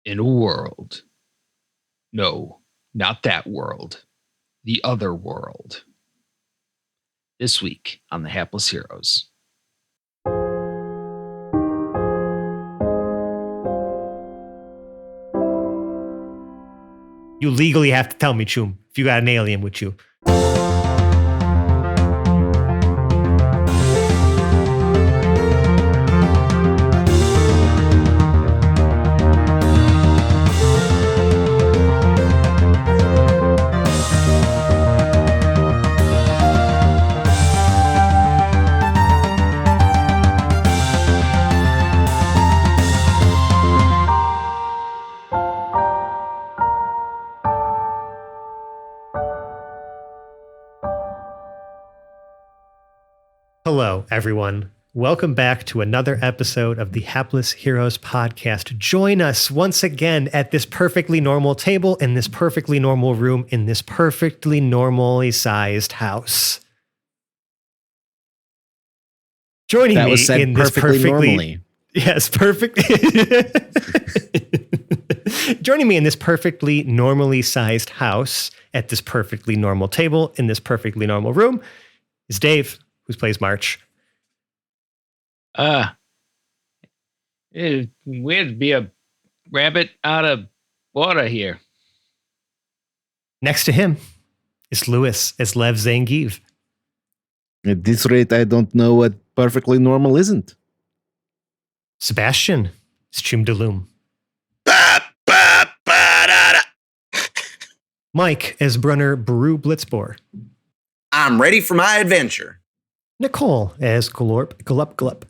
in a world. No, not that world. The other world. This week on The Hapless Heroes. You legally have to tell me, Choom, if you got an alien with you. Hello, everyone. Welcome back to another episode of the Hapless Heroes podcast. Join us once again at this perfectly normal table in this perfectly normal room in this perfectly normally sized house. Joining that me was said in this perfectly normally. Yes, perfect. Joining me in this perfectly normally sized house at this perfectly normal table in this perfectly normal room is Dave, who plays March. It'd weird to be a rabbit out of water here. Next to him is Lewis as Lev Zangief. At this rate, I don't know what perfectly normal isn't. Sebastian is Choom DeLoom. Mike as Brunner Brew Blitzbor. I'm ready for my adventure. Nicole as Glorp Glup.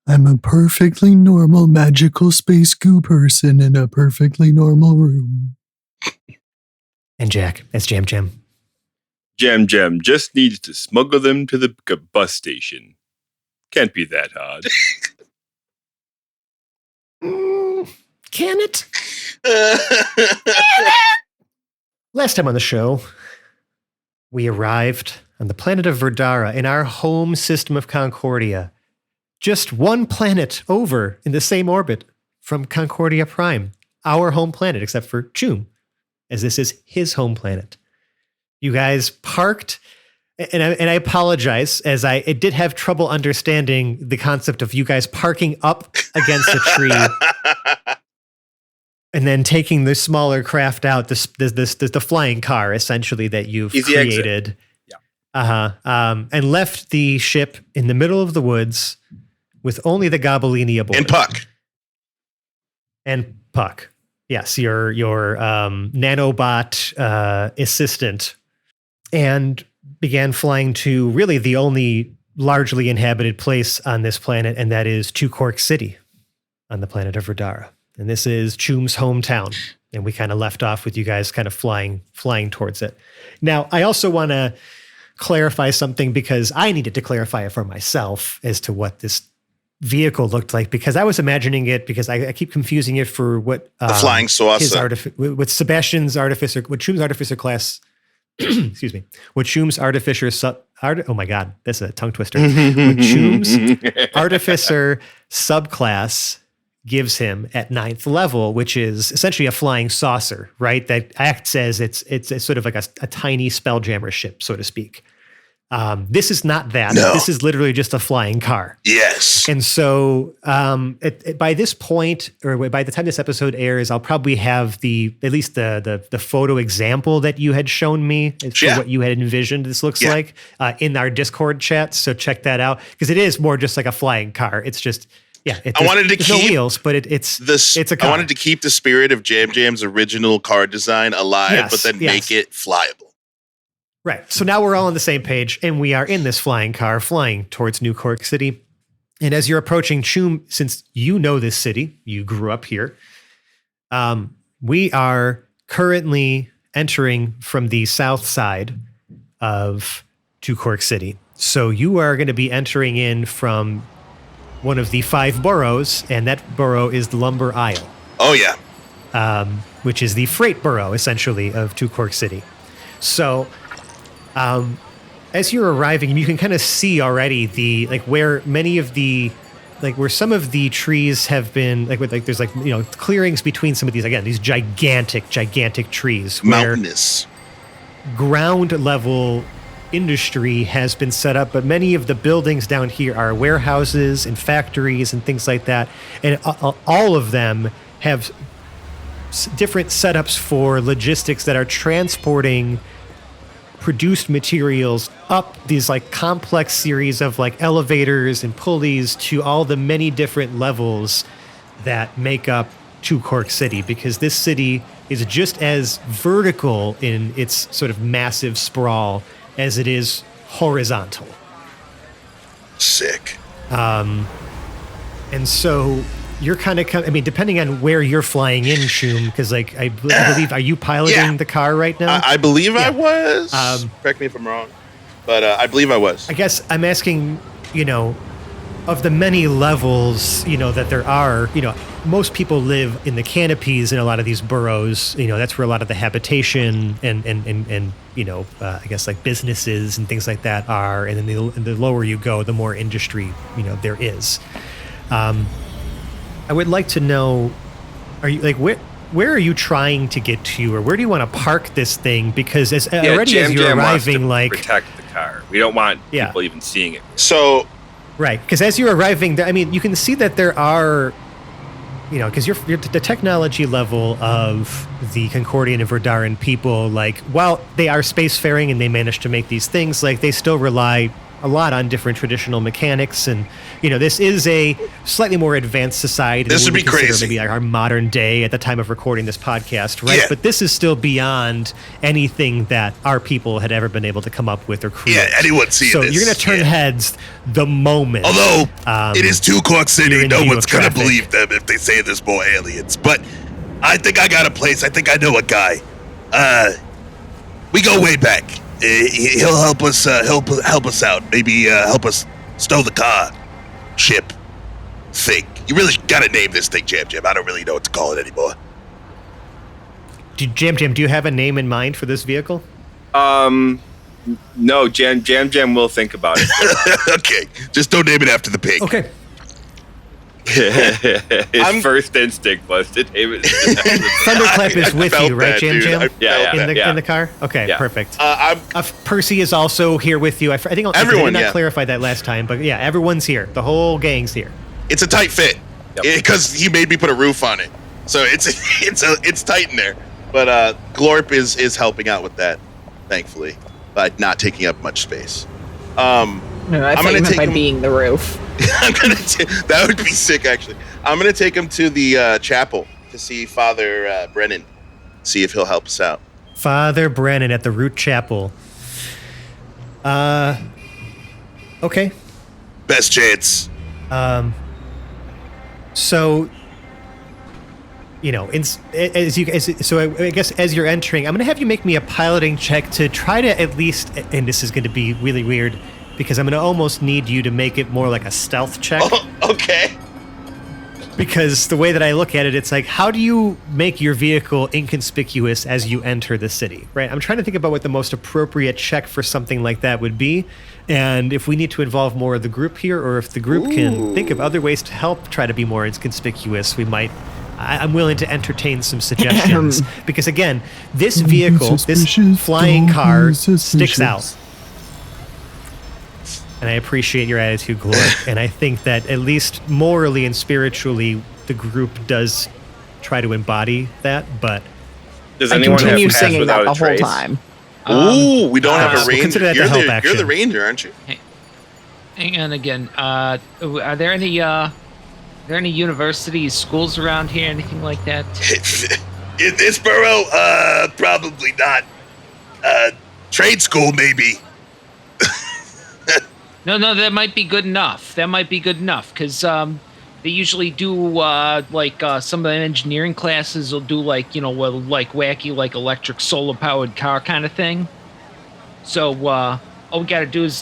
I'm a perfectly normal magical space goo person in a perfectly normal room. And Jack as Jam Jam. Jam Jam just needs to smuggle them to the bus station. Can't be that hard. Can it? Last time on the show, we arrived on the planet of Verdara in our home system of Concordia. Just one planet over in the same orbit from Concordia Prime, our home planet, except for Choom, as this is his home planet. You guys parked, and I apologize, as I did have trouble understanding the concept of you guys parking up against a tree and then taking the smaller craft out, the flying car, essentially, that you've Easy created. Exit. Yeah. And left the ship in the middle of the woods with only the Gobelini aboard. And Puck. Yes, your nanobot assistant. And began flying to really the only largely inhabited place on this planet, and that is to Cork City on the planet of Verdara. And this is Choom's hometown. And we kind of left off with you guys kind of flying towards it. Now, I also want to clarify something because I needed to clarify it for myself as to what this vehicle looked like, because I was imagining it, because I keep confusing it for what the flying saucer, with Sebastian's artificer, with Choom's artificer class. Excuse me. What Choom's artificer oh my god, that's a tongue twister. What Choom's artificer subclass gives him at 9th level, which is essentially a flying saucer, right? That acts as it's sort of like a tiny spelljammer ship, so to speak. This is not that. No. This is literally just a flying car. Yes. And so by this point, or by the time this episode airs, I'll probably have at least the photo example that you had shown me for what you had envisioned this looks like in our Discord chat. So check that out, because it is more just like a flying car. It's just, I wanted to keep no wheels, but it's a car. I wanted to keep the spirit of Jam Jam's original car design alive, but then make it flyable. Right. So now we're all on the same page, and we are in this flying car flying towards New Cork City. And as you're approaching Choom, since you know this city, you grew up here, we are currently entering from the south side of to Cork City. So you are going to be entering in from one of the 5 boroughs, and that borough is the Lumber Isle. Oh, yeah. Which is the freight borough, essentially, of to Cork City. So as you're arriving, you can kind of see already where many of the where some of the trees have been there's clearings between some of these gigantic trees where Mountainous. ground level industry has been set up, but many of the buildings down here are warehouses and factories and things like that, and all of them have different setups for logistics that are transporting produced materials up these complex series of elevators and pulleys to all the many different levels that make up to Cork City, because this city is just as vertical in its sort of massive sprawl as it is horizontal. Sick. And so you're kind of, depending on where you're flying in, Choom, because I believe, are you piloting the car right now? I believe I was. Correct me if I'm wrong, but I believe I was. I guess I'm asking, of the many levels, that there are, most people live in the canopies in a lot of these boroughs. That's where a lot of the habitation and I guess businesses and things like that are. And then the lower you go, the more industry, there is. I would like to know, are you where are you trying to get to, or where do you want to park this thing? Because as you're arriving, protect the car. We don't want people even seeing it. So, right, because as you're arriving, you can see that there are, because the technology level of the Concordian and Verdaran people, while they are spacefaring and they manage to make these things, they still rely a lot on different traditional mechanics, and this is a slightly more advanced society. This would be crazy. Maybe our modern day at the time of recording this podcast, right? Yeah. But this is still beyond anything that our people had ever been able to come up with or create. Yeah, anyone seeing so this. So you're going to turn heads the moment. Although it is to Cork City, no one's going to believe them if they say there's more aliens. But I think I got a place. I think I know a guy. We go way back. He'll help us. Help us out. Maybe help us stow the car, ship, thing. You really gotta name this thing, Jam Jam. I don't really know what to call it anymore. Jam, do you have a name in mind for this vehicle? No, Jam will think about it. Okay, just don't name it after the pig. Okay. His first instinct was to name it. Thunderclap is with you, right, Jam? Yeah. In the car? Okay, yeah. Perfect. Percy is also here with you. I think everyone, I did not clarify that last time, but yeah, everyone's here. The whole gang's here. It's a tight fit because he made me put a roof on it, so it's tight in there. But Glorp is helping out with that, thankfully, by not taking up much space. No, I thought you meant by being the roof. That would be sick, actually. I'm going to take him to the chapel to see Father Brennan, see if he'll help us out. Father Brennan at the Root Chapel. Okay. Best chance. So, I guess as you're entering, I'm going to have you make me a piloting check to try to at least, and this is going to be really weird, because I'm going to almost need you to make it more like a stealth check. Oh, okay. Because the way that I look at it, it's how do you make your vehicle inconspicuous as you enter the city, right? I'm trying to think about what the most appropriate check for something like that would be. And if we need to involve more of the group here, or if the group can think of other ways to help try to be more inconspicuous, we might... I'm willing to entertain some suggestions. Because again, this vehicle, this flying car sticks out. And I appreciate your attitude, Glor. And I think that at least morally and spiritually, the group does try to embody that. But does anyone continue have singing that the trace? whole time? Ooh, we don't have a ranger. Consider that the help action. You're the ranger, aren't you? Hang on again. Are there any universities, schools around here, anything like that? In this borough, probably not. Trade school, maybe. No, that might be good enough. Because they usually do some of the engineering classes will do wacky electric solar powered car kind of thing. So all we got to do is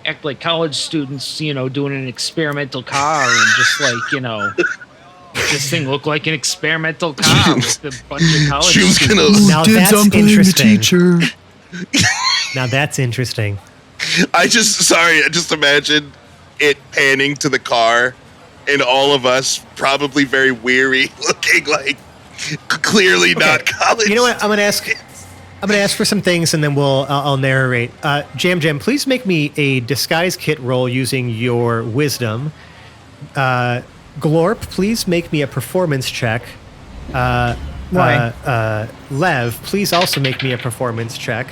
act like college students, doing an experimental car and just make this thing look like an experimental car with a bunch of college students. Now that's interesting. Now that's interesting. I just imagine it panning to the car, and all of us probably very weary, looking like clearly not college. You know what? I'm gonna ask for some things, and then I'll narrate. Jam, please make me a disguise kit roll using your wisdom. Glorp, please make me a performance check. Lev, please also make me a performance check.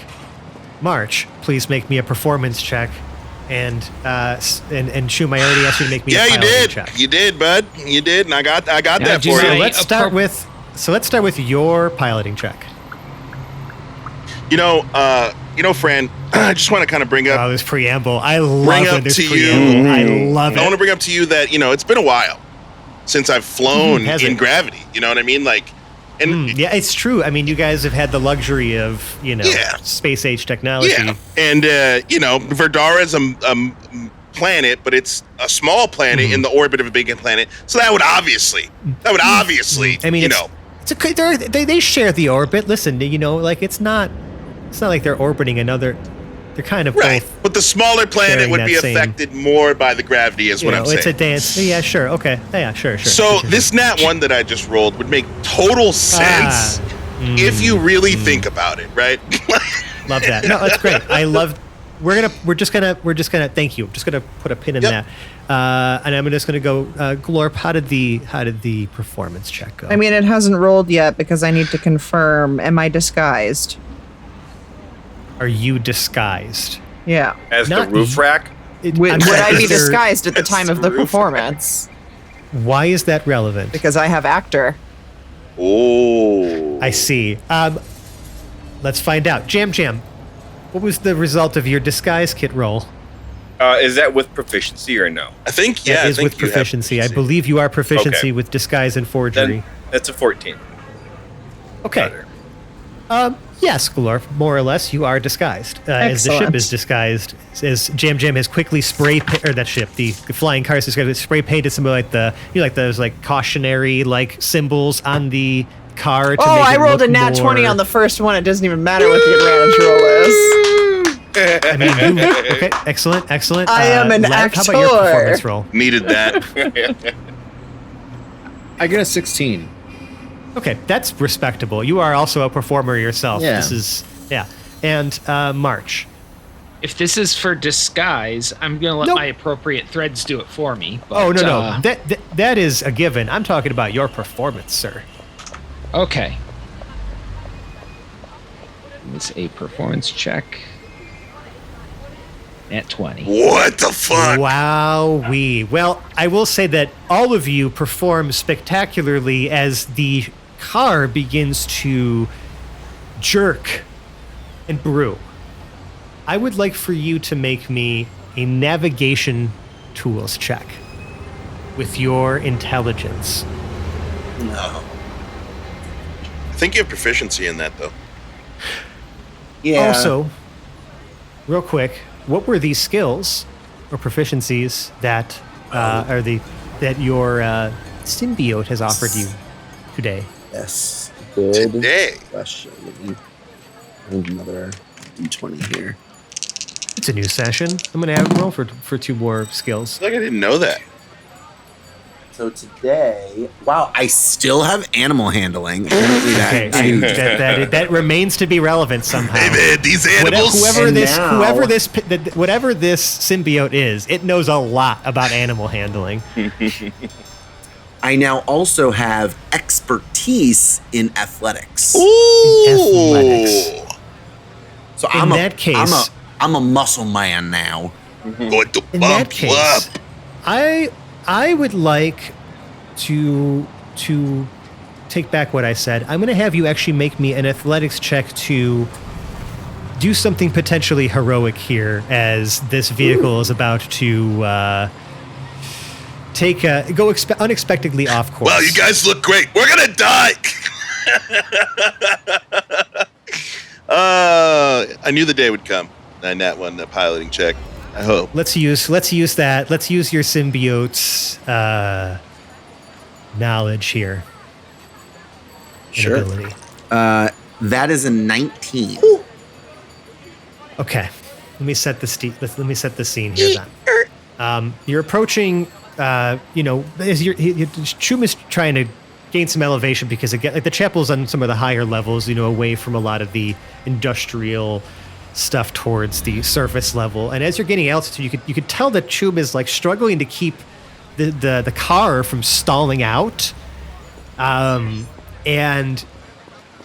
March, please make me a performance check. And Choom, I already asked you to make me a piloting check. You did, bud. You did, and I got that for So you. let's start with your piloting check. Fran, I just want to kind of bring up. Oh, this preamble. I love when there's preamble. You. I love it. I want to bring up to you that it's been a while since I've flown in gravity. You know what I mean? Like, and yeah, it's true. I mean, you guys have had the luxury of space age technology. Yeah, and Verdara is a planet, but it's a small planet in the orbit of a big planet. So that would obviously. I mean, they share the orbit. Listen, it's not like they're orbiting another. They're kind of right, both. but the smaller planet would be affected more by the gravity, is what I'm saying. It's a dance. Yeah, sure. Okay. Yeah, sure. So this nat 1 that I just rolled would make total sense if you really think about it, right? Love that. No, that's great. I love. We're just gonna. Thank you. I'm just gonna put a pin in that, and I'm just gonna go. Glorp, how did the performance check go? I mean, it hasn't rolled yet because I need to confirm. Am I disguised? Are you disguised? Yeah. As the roof rack? Would I be disguised at the time of the performance? Why is that relevant? Because I have actor. Oh. I see. Let's find out. Jam, what was the result of your disguise kit roll? Is that with proficiency or no? I think, it is with proficiency. I believe you are proficiency with disguise and forgery. Then that's a 14. Okay. Yes, Glorp, more or less, you are disguised. As the ship is disguised, as Jam has quickly the flying car is disguised, spray painted some like those cautionary symbols on the car. I rolled a nat 20 on the first one. It doesn't even matter what the advantage roll is. I mean, okay, excellent. I am an actor. How about your performance roll? Needed that. I get a 16. Okay, that's respectable. You are also a performer yourself. Yeah. This is And March. If this is for disguise, I'm gonna let my appropriate threads do it for me. But, oh no. That is a given. I'm talking about your performance, sir. Okay. It's a performance check. At 20. What the fuck? Wowee. Well, I will say that all of you perform spectacularly as the car begins to jerk and brew. I would like for you to make me a navigation tools check with your intelligence. No. I think you have proficiency in that, though. Yeah. Also, real quick, what were these skills or proficiencies that that your symbiote has offered you today? Yes. Good Today. question. Another D20 here. It's a new session. I'm going to have him roll for 2 more skills. I didn't know that. So today, wow, I still have animal handling. Apparently that remains to be relevant somehow. Hey man, these animals. Whatever this symbiote is, it knows a lot about animal handling. I now also have expertise in athletics. Ooh. Athletics. So In that case, I'm a muscle man now. Going to in bump that case, up. I would like to take back what I said. I'm going to have you actually make me an athletics check to do something potentially heroic here, as this vehicle is about to go unexpectedly off course. Wow, you guys look great. We're gonna die. I knew the day would come. And that one, the piloting check. I hope. Let's use that. Let's use your symbiote's knowledge here. Sure. Ability. That is a 19. Okay. Let me set the scene here then. You're approaching, as Choom is trying to gain some elevation because again, like the chapel's on some of the higher levels, away from a lot of the industrial stuff towards the surface level. And as you're gaining altitude, you could tell that Choom is like struggling to keep the car from stalling out. And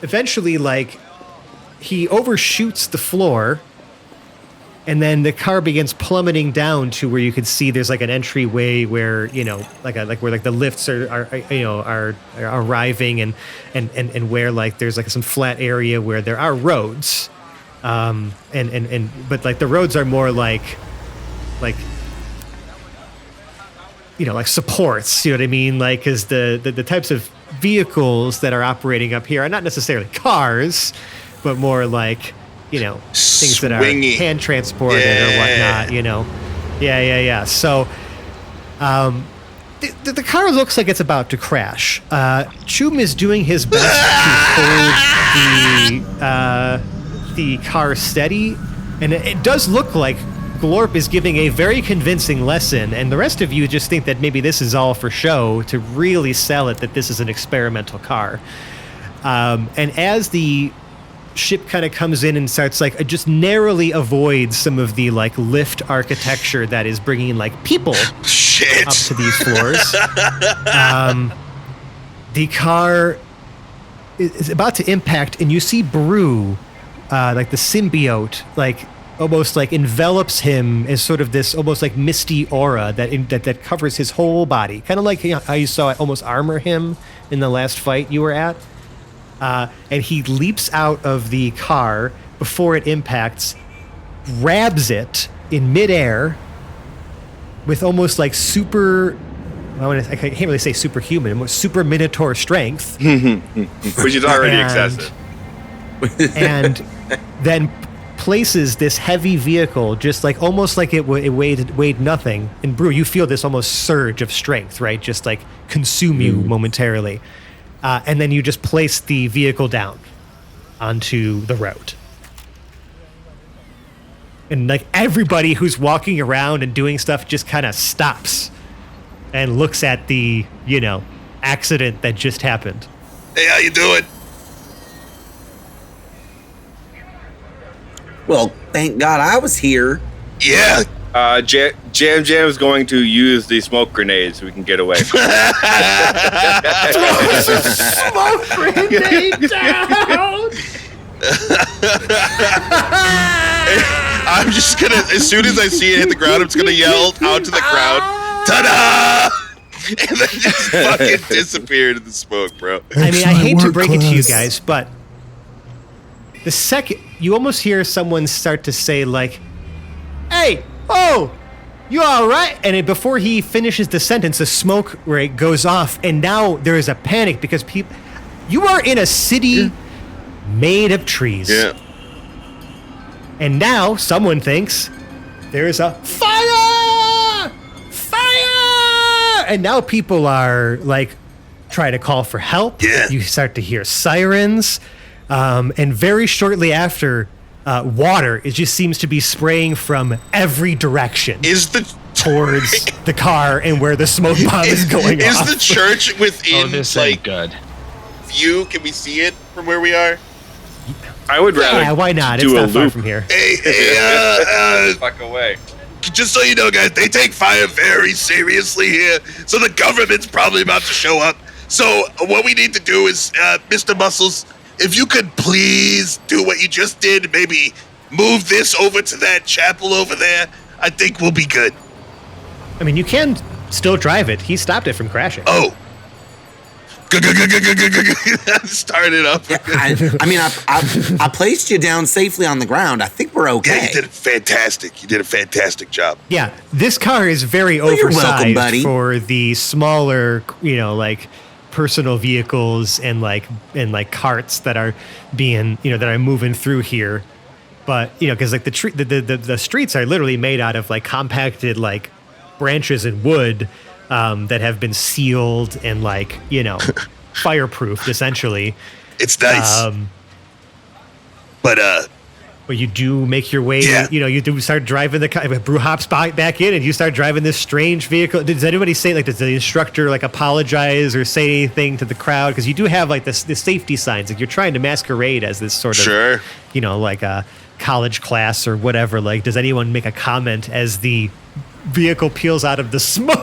eventually, like, he overshoots the floor, and then the car begins plummeting down to where you can see there's like an entryway where where the lifts are arriving, and where like there's like some flat area where there are roads, but like the roads are more like supports, you know what I mean? Like, because the types of vehicles that are operating up here are not necessarily cars, but more like, things that are hand transported or whatnot, Yeah. So, the car looks like it's about to crash. Choom is doing his best to hold the car steady, and it does look like Glorp is giving a very convincing lesson, and the rest of you just think that maybe this is all for show to really sell it that this is an experimental car. And as the ship kind of comes in and starts like just narrowly avoids some of the like lift architecture that is bringing like people up to these floors, the car is about to impact, and you see Brew, like the symbiote, like almost like envelops him as sort of this almost like misty aura that covers his whole body. Kind of like how you saw it almost armor him in the last fight you were at. And he leaps out of the car before it impacts, grabs it in midair with almost like I can't really say superhuman, super minotaur strength. Which is already excessive. And then places this heavy vehicle just like almost like it weighed nothing. And Brew, you feel this almost surge of strength, right? Just like consume you momentarily. And then you just place the vehicle down onto the road. And like everybody who's walking around and doing stuff just kind of stops and looks at the, accident that just happened. Hey, how you doing? Well, thank God I was here. Yeah. Jam is going to use the smoke grenade so we can get away. Smoke grenade down! I'm just gonna, as soon as I see it hit the ground, I'm just gonna yell out to the crowd, "Ta-da!" And then just fucking disappeared in the smoke, bro. I mean, I hate to break it to you guys, but the second you almost hear someone start to say like, "Hey, oh, you all right?" And before he finishes the sentence, the smoke ray goes off, and now there is a panic because you are in a city made of trees. Yeah. And now someone thinks there's a fire! Fire! And now people are like trying to call for help. Yeah. You start to hear sirens. And very shortly after, water, it just seems to be spraying from every direction towards the car and where the smoke bomb is going off. Is the church within this like ain't good. view? Can we see it from where we are? I would rather. Yeah, why not? Do It's a not far loop. from here. Hey, Fuck away. just so you know, guys, they take fire very seriously here, so the government's probably about to show up. So what we need to do is, Mr. Muscles, if you could please do what you just did, maybe move this over to that chapel over there, I think we'll be good. I mean, you can still drive it. He stopped it from crashing. Oh. Start it up. I placed you down safely on the ground. I think we're okay. Yeah, you did fantastic. You did a fantastic job. Yeah, this car is very You're oversized welcome, buddy. for the smaller, like personal vehicles and like carts that are being, that are moving through here. But because like the streets are literally made out of like compacted like branches and wood that have been sealed and like fireproofed essentially. It's nice. But But you do make your way, Yeah. you do start driving the car. Brew hops back in and you start driving this strange vehicle. Does anybody say, like, does the instructor, like, apologize or say anything to the crowd? Because you do have, like, the safety signs. Like, you're trying to masquerade as this sort of, Sure. like a college class or whatever. Like, does anyone make a comment as the vehicle peels out of the smoke?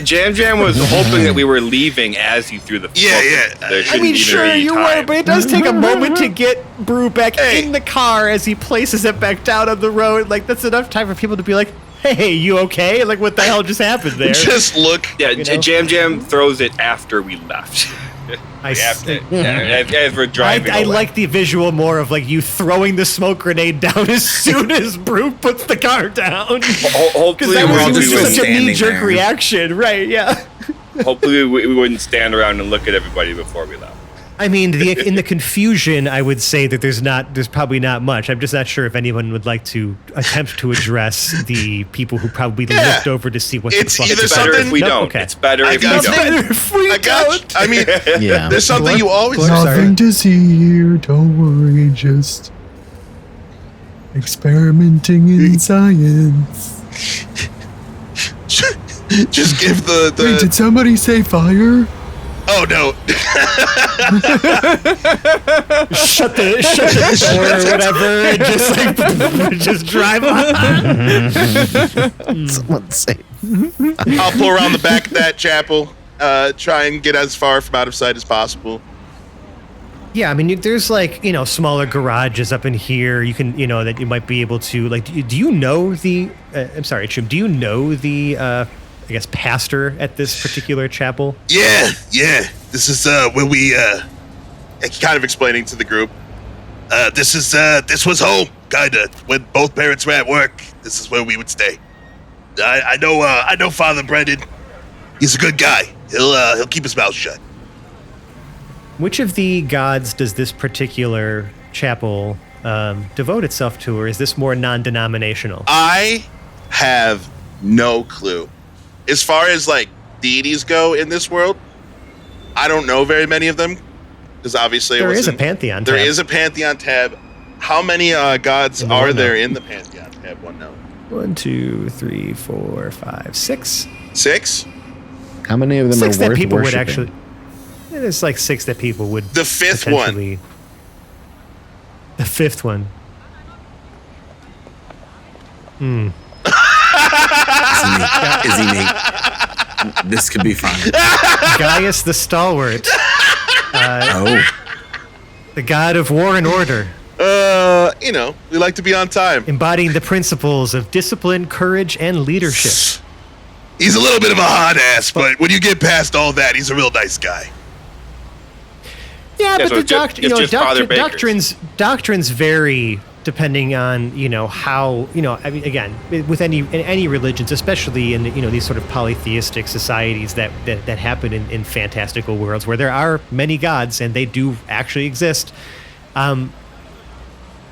Jam was hoping that we were leaving as he threw the Yeah, smoke. yeah. There I shouldn't mean, even sure be you time. were, but it does take a moment to get Brew back Hey. in the car as he places it back down on the road. Like, that's enough time for people to be like, hey, you okay? Like, what the hell just happened there? Just look. Yeah, You know? Jam throws it after we left. As we're driving I away. like the visual more of, like, you throwing the smoke grenade down as soon as Brew puts the car down. Because Hopefully, that we're all was just such a standing knee-jerk there. reaction, right? Yeah. hopefully we wouldn't stand around and look at everybody before we left. I mean, in the confusion, I would say that there's probably not much. I'm just not sure if anyone would like to attempt to address the people who probably Yeah. looked over to see what It's the fuck. either It's better something- if we Nope, don't. okay. It's better I if we got don't. you. Better if we I got you. don't. I mean, Yeah. there's something you always. Nothing to see here, don't worry, just experimenting in science. Just give the. Wait, did somebody say fire? Oh no. Shut the door or whatever, and just like just drive on. Someone say. I'll pull around the back of that chapel. Try and get as far from out of sight as possible. Yeah, I mean, there's like, smaller garages up in here. You can, that you might be able to, like, do you know the, I'm sorry, Choom, do you know the, I guess, pastor at this particular chapel? Yeah. This is where we kind of explaining to the group. This was home, kinda. When both parents were at work, this is where we would stay. I know Father Brendan. He's a good guy. He'll keep his mouth shut. Which of the gods does this particular chapel devote itself to, or is this more non-denominational? I have no clue. As far as like deities go in this world, I don't know very many of them because obviously There is a pantheon tab. There is a pantheon tab. How many gods In the are OneNote. there in the pantheon tab? OneNote. 1, 2, 3, 4, 5, 6. 6. How many of them 6 are that worth people worshiping? would actually. There's like 6 that people would. The fifth one. potentially- The 5th one. Is he me? This could be fun. Gaius the Stalwart, Oh, the god of war and order, We like to be on time. embodying the principles of discipline, courage, and leadership. He's a little bit of a hot ass, but when you get past all that, he's a real nice guy. Yeah, Yeah, but so the it's just- it's just Father Baker's. doctrines vary depending on how I mean, again, with any religions, especially in these sort of polytheistic societies that happen in fantastical worlds where there are many gods and they do actually exist.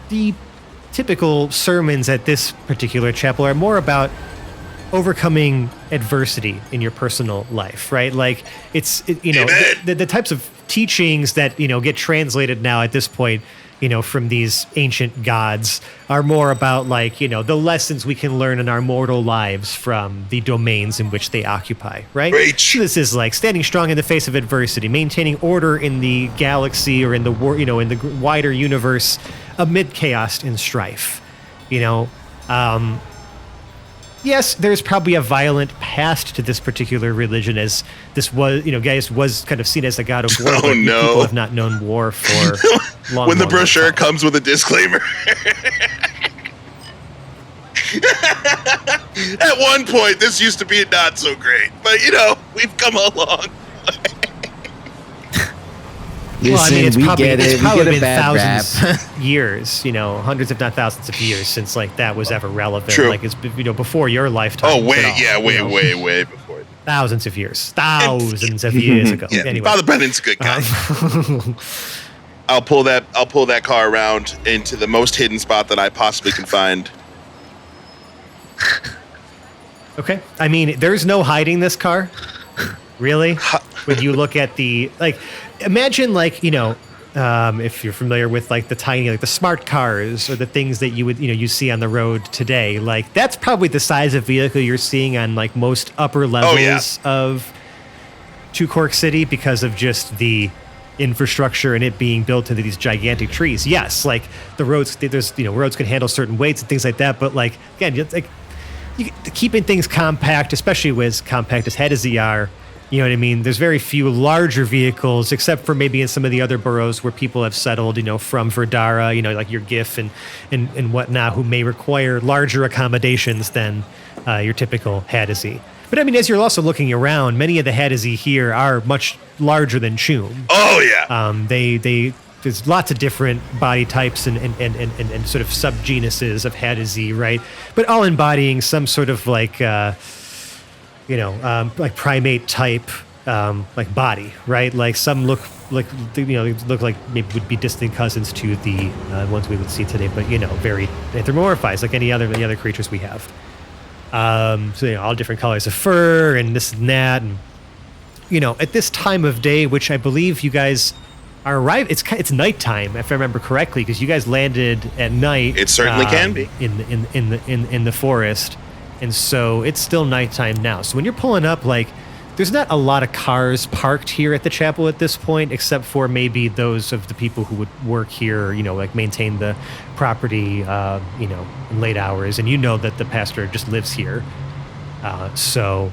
The typical sermons at this particular chapel are more about overcoming adversity in your personal life, right? Like Amen. the types of teachings that get translated now at this point, from these ancient gods are more about like the lessons we can learn in our mortal lives from the domains in which they occupy, right? Preach. So this is like standing strong in the face of adversity, maintaining order in the galaxy or in the in the wider universe amid chaos and strife. Yes, there's probably a violent past to this particular religion, as this was, Gaius was kind of seen as a god of war. Oh, but no. People have not known war for long. When the long brochure time. comes with a disclaimer. At one point, this used to be not so great, but we've come a long way. Well, I mean, it's we probably, get it. it's We probably get a been bad thousands rap. years, hundreds if not thousands of years since like that was ever relevant. True. Like it's before your lifetime. Oh, at way, all, yeah, way, you know? way before. Thousands of years. Thousands of years ago. Yeah, Anyway. Father Brendan's a good guy. I'll pull that car around into the most hidden spot that I possibly can find. Okay. I mean, there's no hiding this car. Really? When you look at imagine if you're familiar with like the tiny, like the smart cars or the things that you would, you see on the road today, like that's probably the size of vehicle you're seeing on like most upper levels of to Cork City because of just the infrastructure and it being built into these gigantic trees. Yes, like the roads, there's roads can handle certain weights and things like that, but like again, it's like keeping things compact, especially as compact as Hadozee are. You know what I mean? There's very few larger vehicles, except for maybe in some of the other boroughs where people have settled, from Verdara, like your GIF and whatnot, who may require larger accommodations than your typical Hadozee. But I mean, as you're also looking around, many of the Hadozee here are much larger than Choom. Oh yeah. There's lots of different body types and sort of subgenuses of Hadozee, right? But all embodying some sort of like like primate type, like body, right? Like some look like maybe would be distant cousins to the ones we would see today, but very anthropomorphized like any other creatures we have. So all different colors of fur and this and that, and at this time of day, which I believe you guys are arriving. It's nighttime, if I remember correctly, because you guys landed at night. It certainly can be in the forest. And so it's still nighttime now. So when you're pulling up, like, there's not a lot of cars parked here at the chapel at this point, except for maybe those of the people who would work here, like maintain the property, in late hours. And that the pastor just lives here. So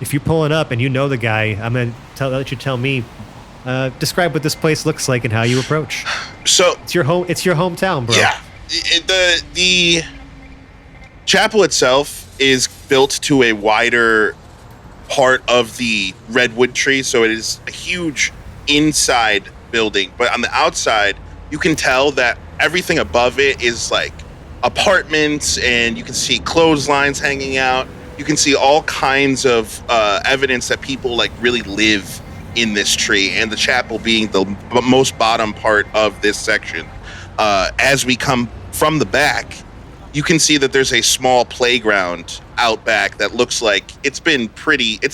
if you're pulling up and the guy, I'm going to let you tell me, describe what this place looks like and how you approach. So it's your hometown, bro. Yeah. The chapel itself is built to a wider part of the redwood tree, so it is a huge inside building, but on the outside you can tell that everything above it is like apartments, and you can see clotheslines hanging out. You can see all kinds of evidence that people like really live in this tree, and the chapel being the most bottom part of this section. As we come from the back, you can see that there's a small playground out back that looks like it's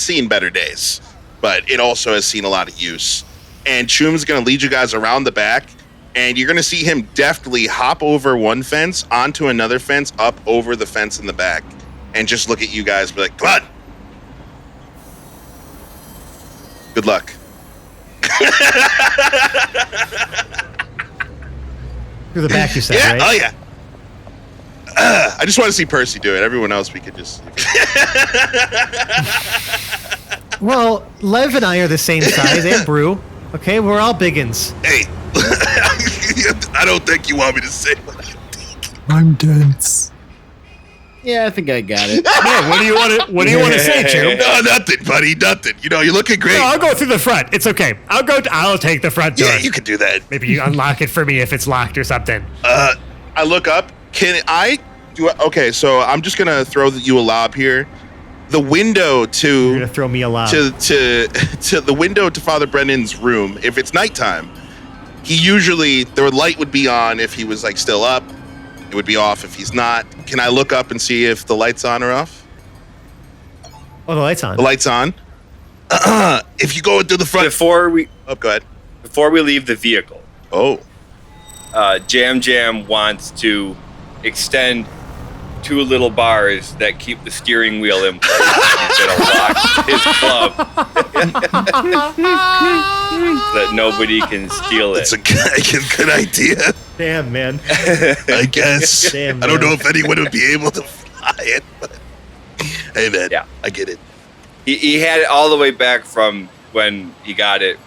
seen better days, but it also has seen a lot of use. And Choom's going to lead you guys around the back, and you're going to see him deftly hop over one fence onto another fence, up over the fence in the back, and just look at you guys and be like, come on. Good luck. Through the back, you said, yeah, right? Oh, yeah. I just want to see Percy do it. Everyone else, we could just... Well, Lev and I are the same size, and Brew. Okay, we're all biggins. Hey, I don't think you want me to say what I think. I'm dense. Yeah, I think I got it. Man, what do you want to say, Choom? No, nothing, buddy, nothing. You're looking great. No, I'll go through the front. It's okay. I'll take the front door. Yeah, you can do that. Maybe you unlock it for me if it's locked or something. I look up. Can I do? Okay, so I'm just gonna throw you a lob here. The window to You're gonna throw me a lob. to the window to Father Brennan's room. If it's nighttime, the light would be on if he was like still up. It would be off if he's not. Can I look up and see if the light's on or off? Oh, the light's on. The light's on. If you go into the front. Go ahead. Before we leave the vehicle, Oh. Jam wants to extend 2 little bars that keep the steering wheel in place. He's gonna lock his club so that nobody can steal it. It's a good idea. Damn, man. I guess. Damn, I don't man. know if anyone would be able to fly it, but hey, man, Yeah. I get it. He had it all the way back from when he got it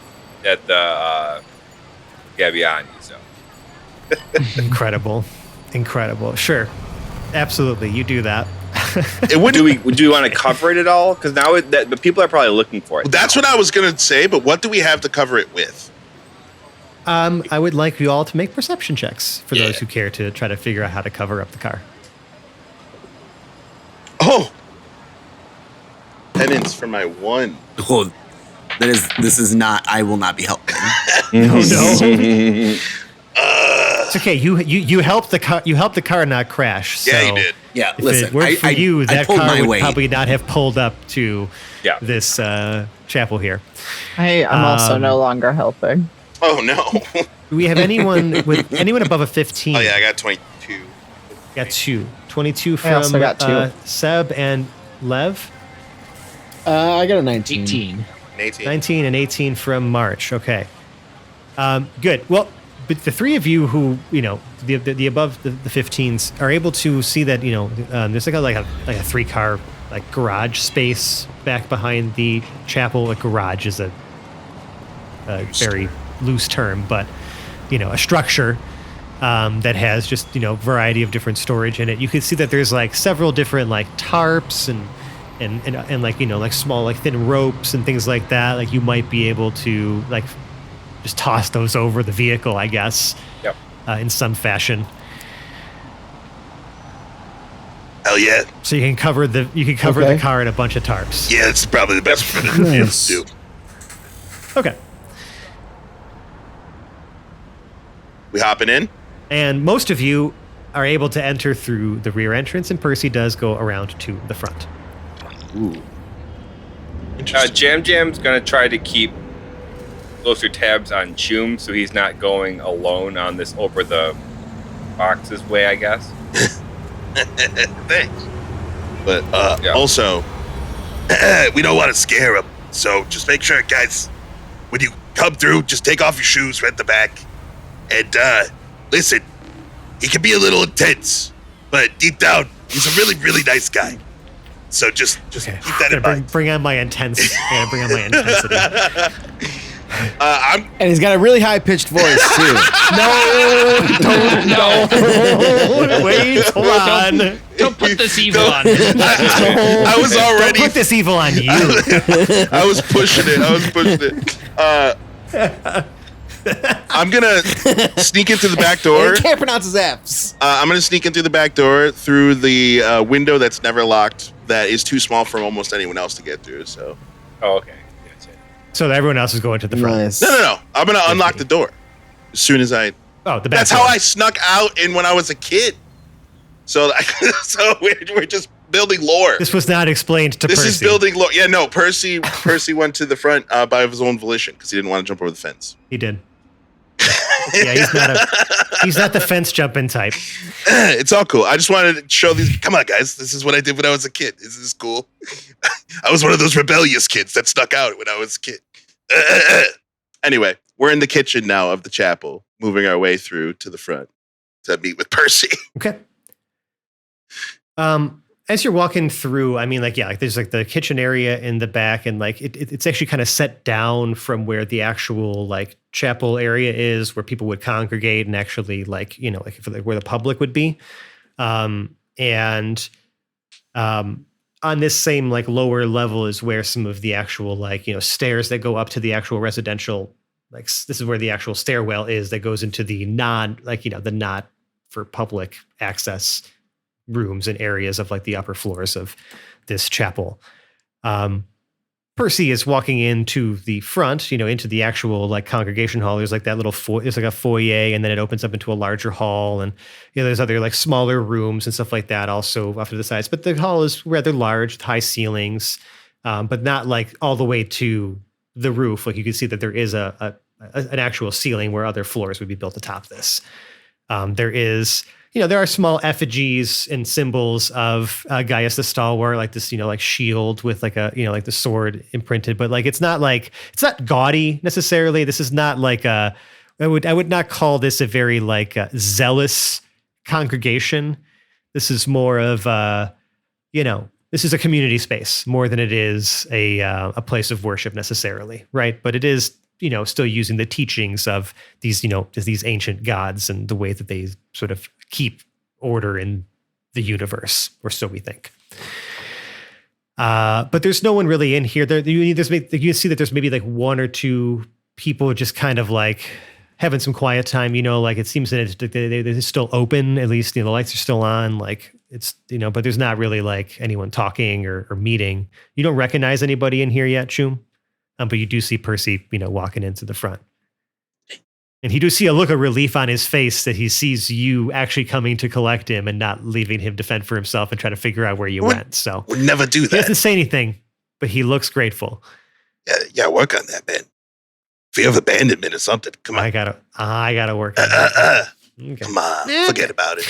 at the Gabbiani. So Incredible. Sure. Absolutely. You do that. It wouldn't. do we want to cover it at all? Because now the people are probably looking for it. That's what I was gonna say. But what do we have to cover it with? I would like you all to make perception checks for Yeah. those who care to try to figure out how to cover up the car. Oh, penance for my one. Oh, this is not. I will not be helping. No. It's okay. You helped the car. You helped the car not crash. So Yeah, you did. Yeah, if listen. it weren't for you, I that pulled car my would weight. probably not have pulled up to Yeah. this chapel here. I'm also no longer helping. Oh no. Do we have anyone above a 15? Oh yeah, I got 22. Got 2. 22 I also from got 2. Seb and Lev. I got a 19. 18. 18. 19 and 18 from March. Okay. Good. Well, but the three of you who, the above the 15s are able to see that, there's like a 3-car like garage space back behind the chapel. A garage is a very loose term, but, a structure that has just, variety of different storage in it. You can see that there's like several different like tarps and like, like small, like thin ropes and things like that. Like you might be able to like just toss those over the vehicle, I guess. Yep. In some fashion. Hell yeah. So you can cover the car in a bunch of tarps. Yeah, it's probably the best for Nice. to do. Okay. We hopping in? And most of you are able to enter through the rear entrance, and Percy does go around to the front. Ooh. Jam Jam's gonna try to keep closer tabs on Choom, so he's not going alone on this over the boxes way, I guess. Thanks. But also, we don't want to scare him, so just make sure, guys, when you come through, just take off your shoes right at the back. And listen, he can be a little intense, but deep down, he's a really, really nice guy. So just Okay. keep that in mind. Bring on my intensity. And he's got a really high pitched voice too. No. Wait, hold on. Don't put this evil on me. I was already. Don't put this evil on you. I was pushing it. I'm gonna sneak into the back door. He can't pronounce his F's. I'm gonna sneak in through the back door through the window that's never locked. That is too small for almost anyone else to get through. So. Oh, okay. That's it. So that everyone else is going to the front. Nice. No. I'm gonna unlock the door as soon as I. Oh, the back That's door. how I snuck out in when I was a kid. So, so we're just building lore. This was not explained to This Percy. is building lore. Yeah, no. Percy went to the front by his own volition because he didn't want to jump over the fence. He did. Yeah, he's not the fence jumping type. It's all cool. I just wanted to show these. Come on, guys. This is what I did when I was a kid. Is this cool? I was one of those rebellious kids that stuck out when I was a kid. Anyway, we're in the kitchen now of the chapel, moving our way through to the front to meet with Percy. Okay. As you're walking through, I mean, there's like the kitchen area in the back, and like it's actually kind of set down from where the actual like chapel area is, where people would congregate and actually where the public would be. On this same like lower level is where some of the actual stairs that go up to the actual residential, like this is where the actual stairwell is that goes into the the not for public access rooms and areas of like the upper floors of this chapel. Percy is walking into the front, into the actual like congregation hall. There's like that little there's like a foyer, and then it opens up into a larger hall, and there's other like smaller rooms and stuff like that also off to the sides. But the hall is rather large with high ceilings, but not like all the way to the roof. Like you can see that there is an actual ceiling where other floors would be built atop this. There are small effigies and symbols of Gaius the Stalwart, like this, like shield with like like the sword imprinted, but like it's not gaudy necessarily. This is not like I would not call this a very like zealous congregation. This is more of this is a community space more than it is a place of worship necessarily, right? But it is still using the teachings of these these ancient gods and the way that they sort of keep order in the universe, or so we think. But there's no one really in here. You can see that there's maybe like one or two people just kind of like having some quiet time. Like it seems that they're still open. At least the lights are still on. Like it's but there's not really like anyone talking or meeting. You don't recognize anybody in here yet, Choom, but you do see Percy walking into the front. And he does see a look of relief on his face that he sees you actually coming to collect him and not leaving him to fend for himself and try to figure out where you went. So Would never do he that. doesn't say anything, but he looks grateful. Yeah, work on that, man. Fear of abandonment or something. Come on. I gotta work on that. Okay. Come on. Forget about it.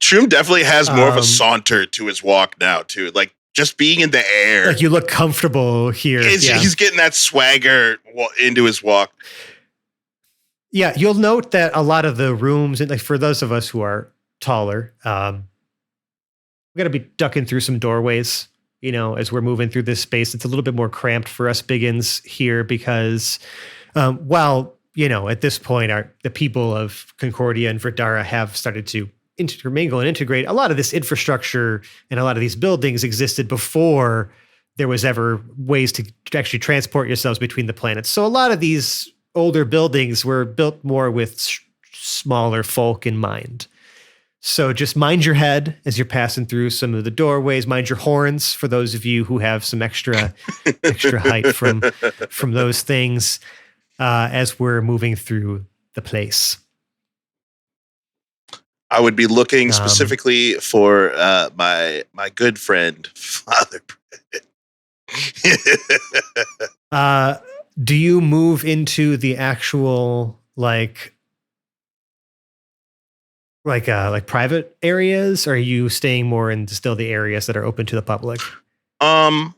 Choom definitely has more of a saunter to his walk now, too. Like, just being in the air. Like, you look comfortable here. He's getting that swagger into his walk. Yeah, you'll note that a lot of the rooms, and like for those of us who are taller, we got to be ducking through some doorways, as we're moving through this space. It's a little bit more cramped for us biggins here because while, at this point, the people of Concordia and Verdara have started to intermingle and integrate, a lot of this infrastructure and a lot of these buildings existed before there was ever ways to actually transport yourselves between the planets. So a lot of these older buildings were built more with smaller folk in mind. So just mind your head as you're passing through some of the doorways. Mind your horns for those of you who have some extra height from those things as we're moving through the place. I would be looking specifically for my good friend Father Brett. Do you move into the actual like private areas, or are you staying more in still the areas that are open to the public? I'd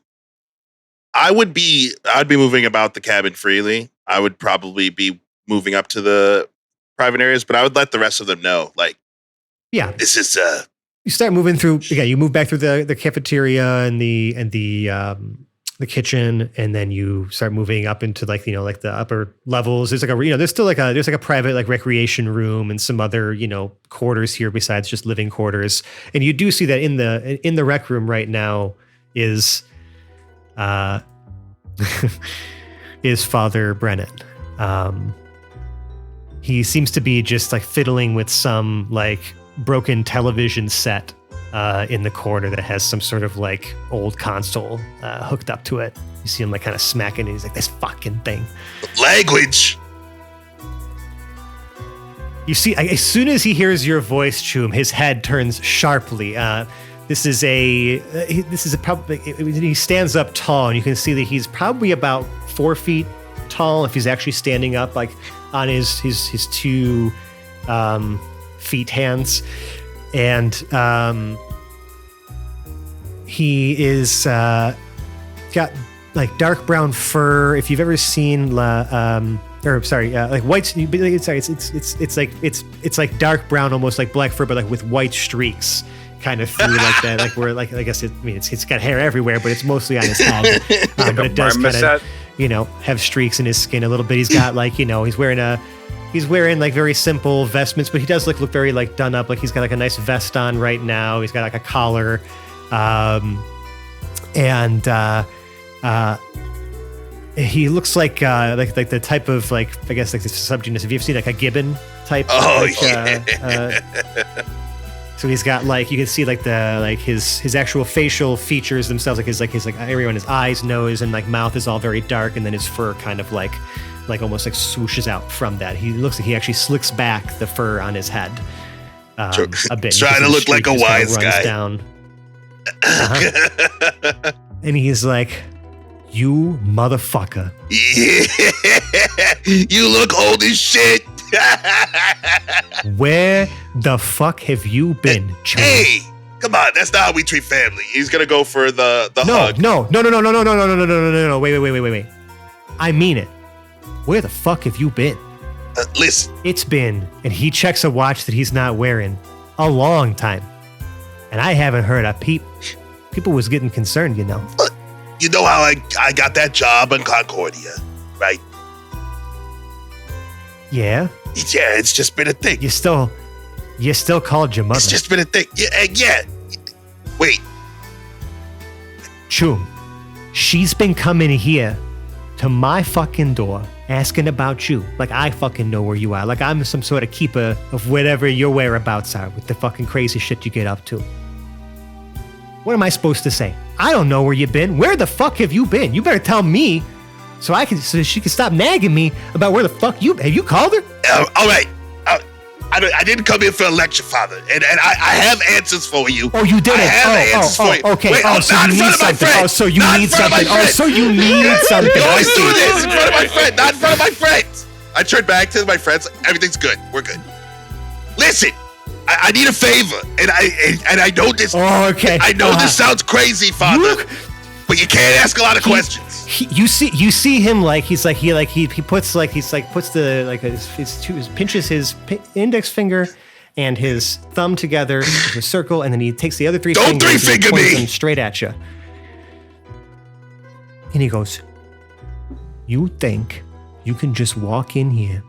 be moving about the cabin freely. I would probably be moving up to the private areas, but I would let the rest of them know, like, yeah, this is you start moving through. Yeah, you move back through the cafeteria and the kitchen, and then you start moving up into like the upper levels. There's there's still there's a private like recreation room and some other quarters here besides just living quarters. And you do see that in the rec room right now is is Father Brennan. He seems to be just like fiddling with some like broken television set in the corner that has some sort of like old console hooked up to it. You see him like kind of smacking it. He's like, this fucking thing. Language. You see, as soon as he hears your voice, Choom, his head turns sharply. This is probably, he stands up tall, and you can see that he's probably about 4 feet tall if he's actually standing up like on his two feet hands. And he is got like dark brown fur. If you've ever seen like white, it's like dark brown, almost like black fur, but like with white streaks kind of through like that. Like where like I guess it's got hair everywhere, but it's mostly on his head. But it does kind of have streaks in his skin a little bit. He's got like he's wearing like very simple vestments, but he does look very like done up. Like he's got like a nice vest on right now. He's got like a collar, and he looks like the type of like I guess like the subgenus. Have you ever seen like a gibbon type? Oh yeah. So he's got like you can see like his actual facial features themselves, like his area on his eyes, nose, and like mouth is all very dark, and then his fur kind of like almost like swooshes out from that. He looks like he actually slicks back the fur on his head a bit. Trying to look like a wise guy. Down. And he's like, "You motherfucker! Yeah, you look old as shit. Where the fuck have you been, Choom?" Hey, come on, that's not how we treat family. He's gonna go for the hug. No. Wait. I mean it. Where the fuck have you been? Listen. It's been, and he checks a watch that he's not wearing, a long time. And I haven't heard a peep. People was getting concerned, You know how I got that job in Concordia, right? Yeah? Yeah, it's just been a thing. You still called your mother. It's just been a thing. Yeah. Wait. Choom, she's been coming here to my fucking door asking about you. Like I fucking know where you are. Like I'm some sort of keeper of whatever your whereabouts are with the fucking crazy shit you get up to. What am I supposed to say? I don't know where you've been. Where the fuck have you been? You better tell me so she can stop nagging me about where the fuck have you called her? All right. I didn't come here for a lecture, Father, and I have answers for you. Oh, you didn't. I have answers for you. Okay. Wait, So not you in need front of my something. friend. Oh, so you Not need in front of my something. Oh, friend. so you need something. You I always see. do this in front of my friend, not in front of my friends. I turned back to my friends. Everything's good. We're good. Listen, I need a favor, and I know this. Oh, okay. I know this sounds crazy, Father, but you can't ask a lot of questions. You see him he puts pinches his index finger and his thumb together in a circle, and then he takes the other three Don't fingers and three-finger points me! them straight at you. And he goes, "You think you can just walk in here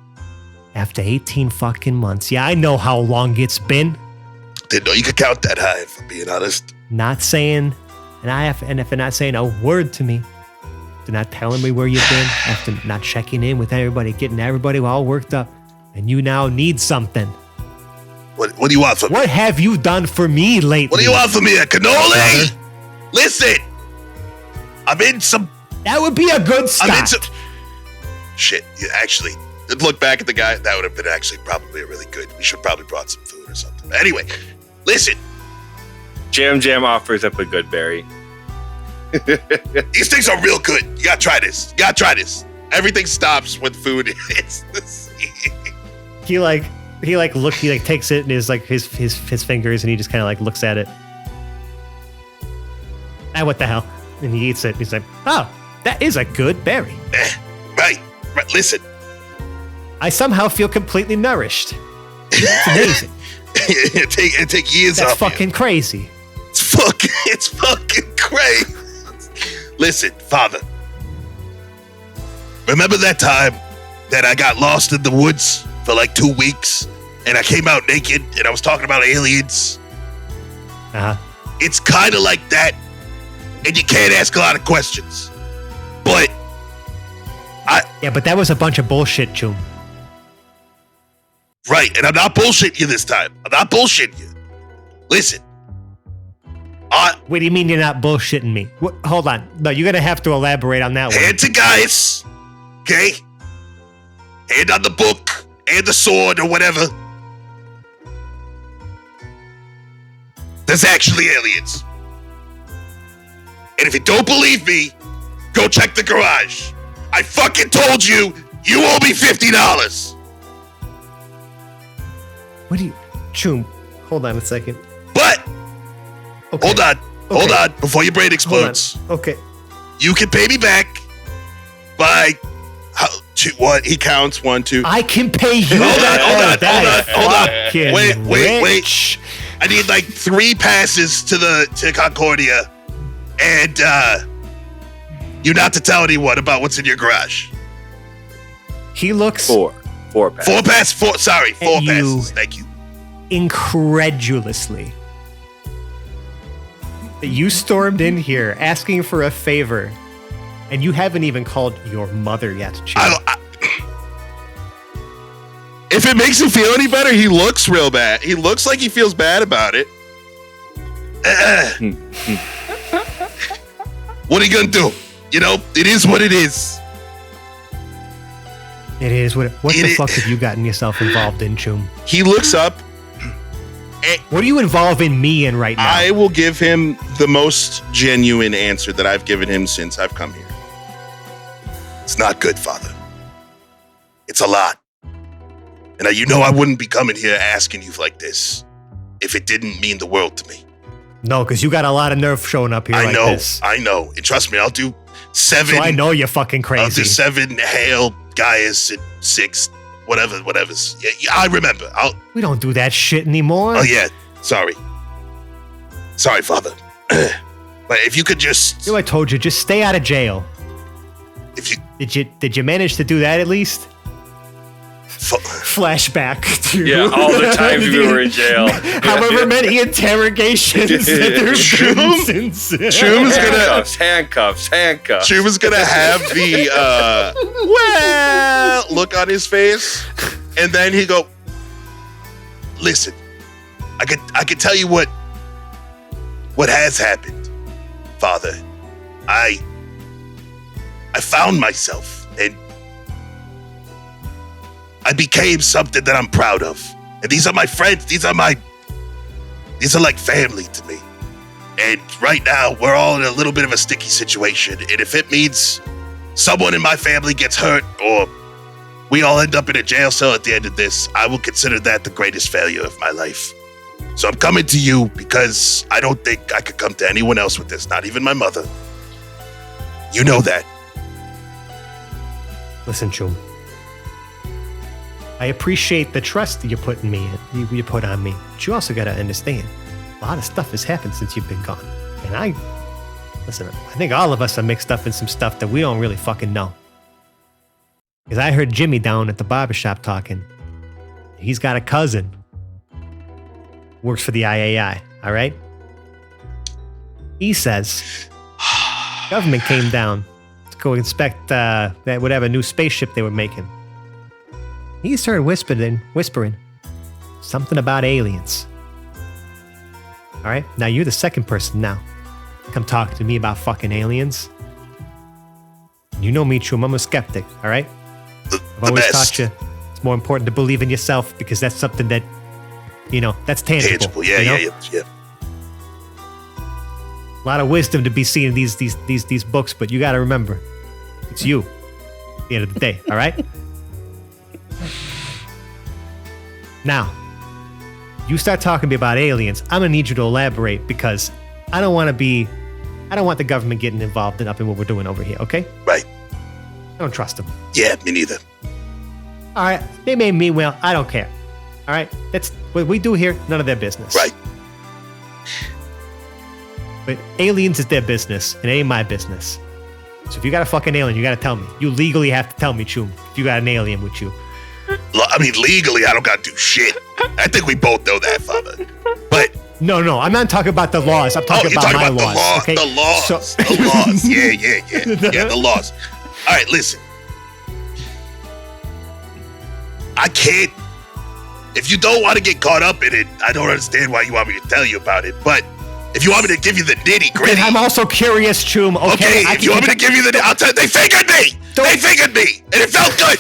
after 18 fucking months? Yeah, I know how long it's been. Didn't know you could count that high, if I'm being honest. Not saying, and if you're not saying a word to me, they're not telling me where you've been, after not checking in with everybody, getting everybody all worked up, and you now need something. What do you want from me? What have you done for me lately? What do you want from me? A cannoli? Brother? Listen, I'm in some... That would be a good start. I'm in some... Shit, yeah, actually, look back at the guy. That would have been actually probably really good. We should probably brought some food or something. Anyway, listen. Jam offers up a good berry. These things are real good. You gotta try this. Everything stops when food hits the scene. He takes it in his fingers, and he just kind of looks at it. What the hell? And he eats it. He's like, oh, that is a good berry. Right. Listen. I somehow feel completely nourished. It's amazing. it take years That's off fucking crazy. It's fucking crazy. Listen, Father. Remember that time that I got lost in the woods for 2 weeks, and I came out naked, and I was talking about aliens? It's kind of like that, and you can't ask a lot of questions. But but that was a bunch of bullshit, Choom. Right, and I'm not bullshitting you this time. I'm not bullshitting you. Listen. What do you mean you're not bullshitting me? Hold on. No, you're going to have to elaborate on that one. Hand to Gaius, okay? Hand on the book, and the sword, or whatever. There's actually aliens. And if you don't believe me, go check the garage. I fucking told you, you owe me $50. What do you... Choom, hold on a second. But... Okay. Hold on, before your brain explodes. Okay. You can pay me back by... What? He counts 1, 2... I can pay you Hold on. Wait. I need 3 passes to Concordia, and you not to tell anyone about what's in your garage. He looks... 4 passes. 4 passes. Thank you. Incredulously. You stormed in here asking for a favor, and you haven't even called your mother yet, Choom. If it makes you feel any better, he looks real bad. He looks like he feels bad about it. What are you gonna do? It is what it is. It is what the fuck have you gotten yourself involved in, Choom? He looks up. What are you involving me in right now? I will give him the most genuine answer that I've given him since I've come here. It's not good, Father. It's a lot. And I wouldn't be coming here asking you like this if it didn't mean the world to me. No, because you got a lot of nerve showing up here this. I know. And trust me, I'll do 7. So I know you're fucking crazy. I'll do 7 Hail, Gaius, and 6 whatever's. Yeah, I remember. We don't do that shit anymore. Oh, yeah. Sorry, Father. But if you could just... I told you, just stay out of jail. If you... Did you manage to do that at least? Flashback to all the times we were in jail. However many interrogations that there's been since. Choom's gonna handcuffs. Choom's gonna have the look on his face, and then he go, listen, I could tell you what has happened, Father. I found myself, and I became something that I'm proud of. And these are my friends. These are like family to me. And right now, we're all in a little bit of a sticky situation. And if it means someone in my family gets hurt or we all end up in a jail cell at the end of this, I will consider that the greatest failure of my life. So I'm coming to you because I don't think I could come to anyone else with this, not even my mother. You know that. Listen, Choom. I appreciate the trust that you put in me, you put on me. But you also got to understand, a lot of stuff has happened since you've been gone. And I think all of us are mixed up in some stuff that we don't really fucking know. Because I heard Jimmy down at the barbershop talking. He's got a cousin. Works for the IAI, all right? He says, government came down to go inspect that whatever new spaceship they were making. He started whispering something about aliens. All right? Now you're the second person now to come talk to me about fucking aliens. You know me, Choom. I'm a skeptic, all right? I've always taught you it's more important to believe in yourself because that's something that, that's tangible. Yeah. A lot of wisdom to be seen in these books, but you got to remember, it's you at the end of the day, all right? Now, you start talking to me about aliens, I'm going to need you to elaborate because I don't want the government getting involved in what we're doing over here, okay? Right. I don't trust them. Yeah, me neither. All right, they may mean well, I don't care. All right, that's what we do here, none of their business. Right. But aliens is their business, and it ain't my business. So if you got a fucking alien, you got to tell me. You legally have to tell me, Choom, if you got an alien with you. I mean, legally, I don't got to do shit. I think we both know that, Father. But no, I'm not talking about the laws. I'm talking about my laws. Okay? The laws. The laws. Yeah, the laws. All right, listen. I can't. If you don't want to get caught up in it, I don't understand why you want me to tell you about it. But if you want me to give you the nitty gritty, I'm also curious, Choom. Okay, if you want me to give you I'll tell you. They fingered me. They fingered me, and it felt good.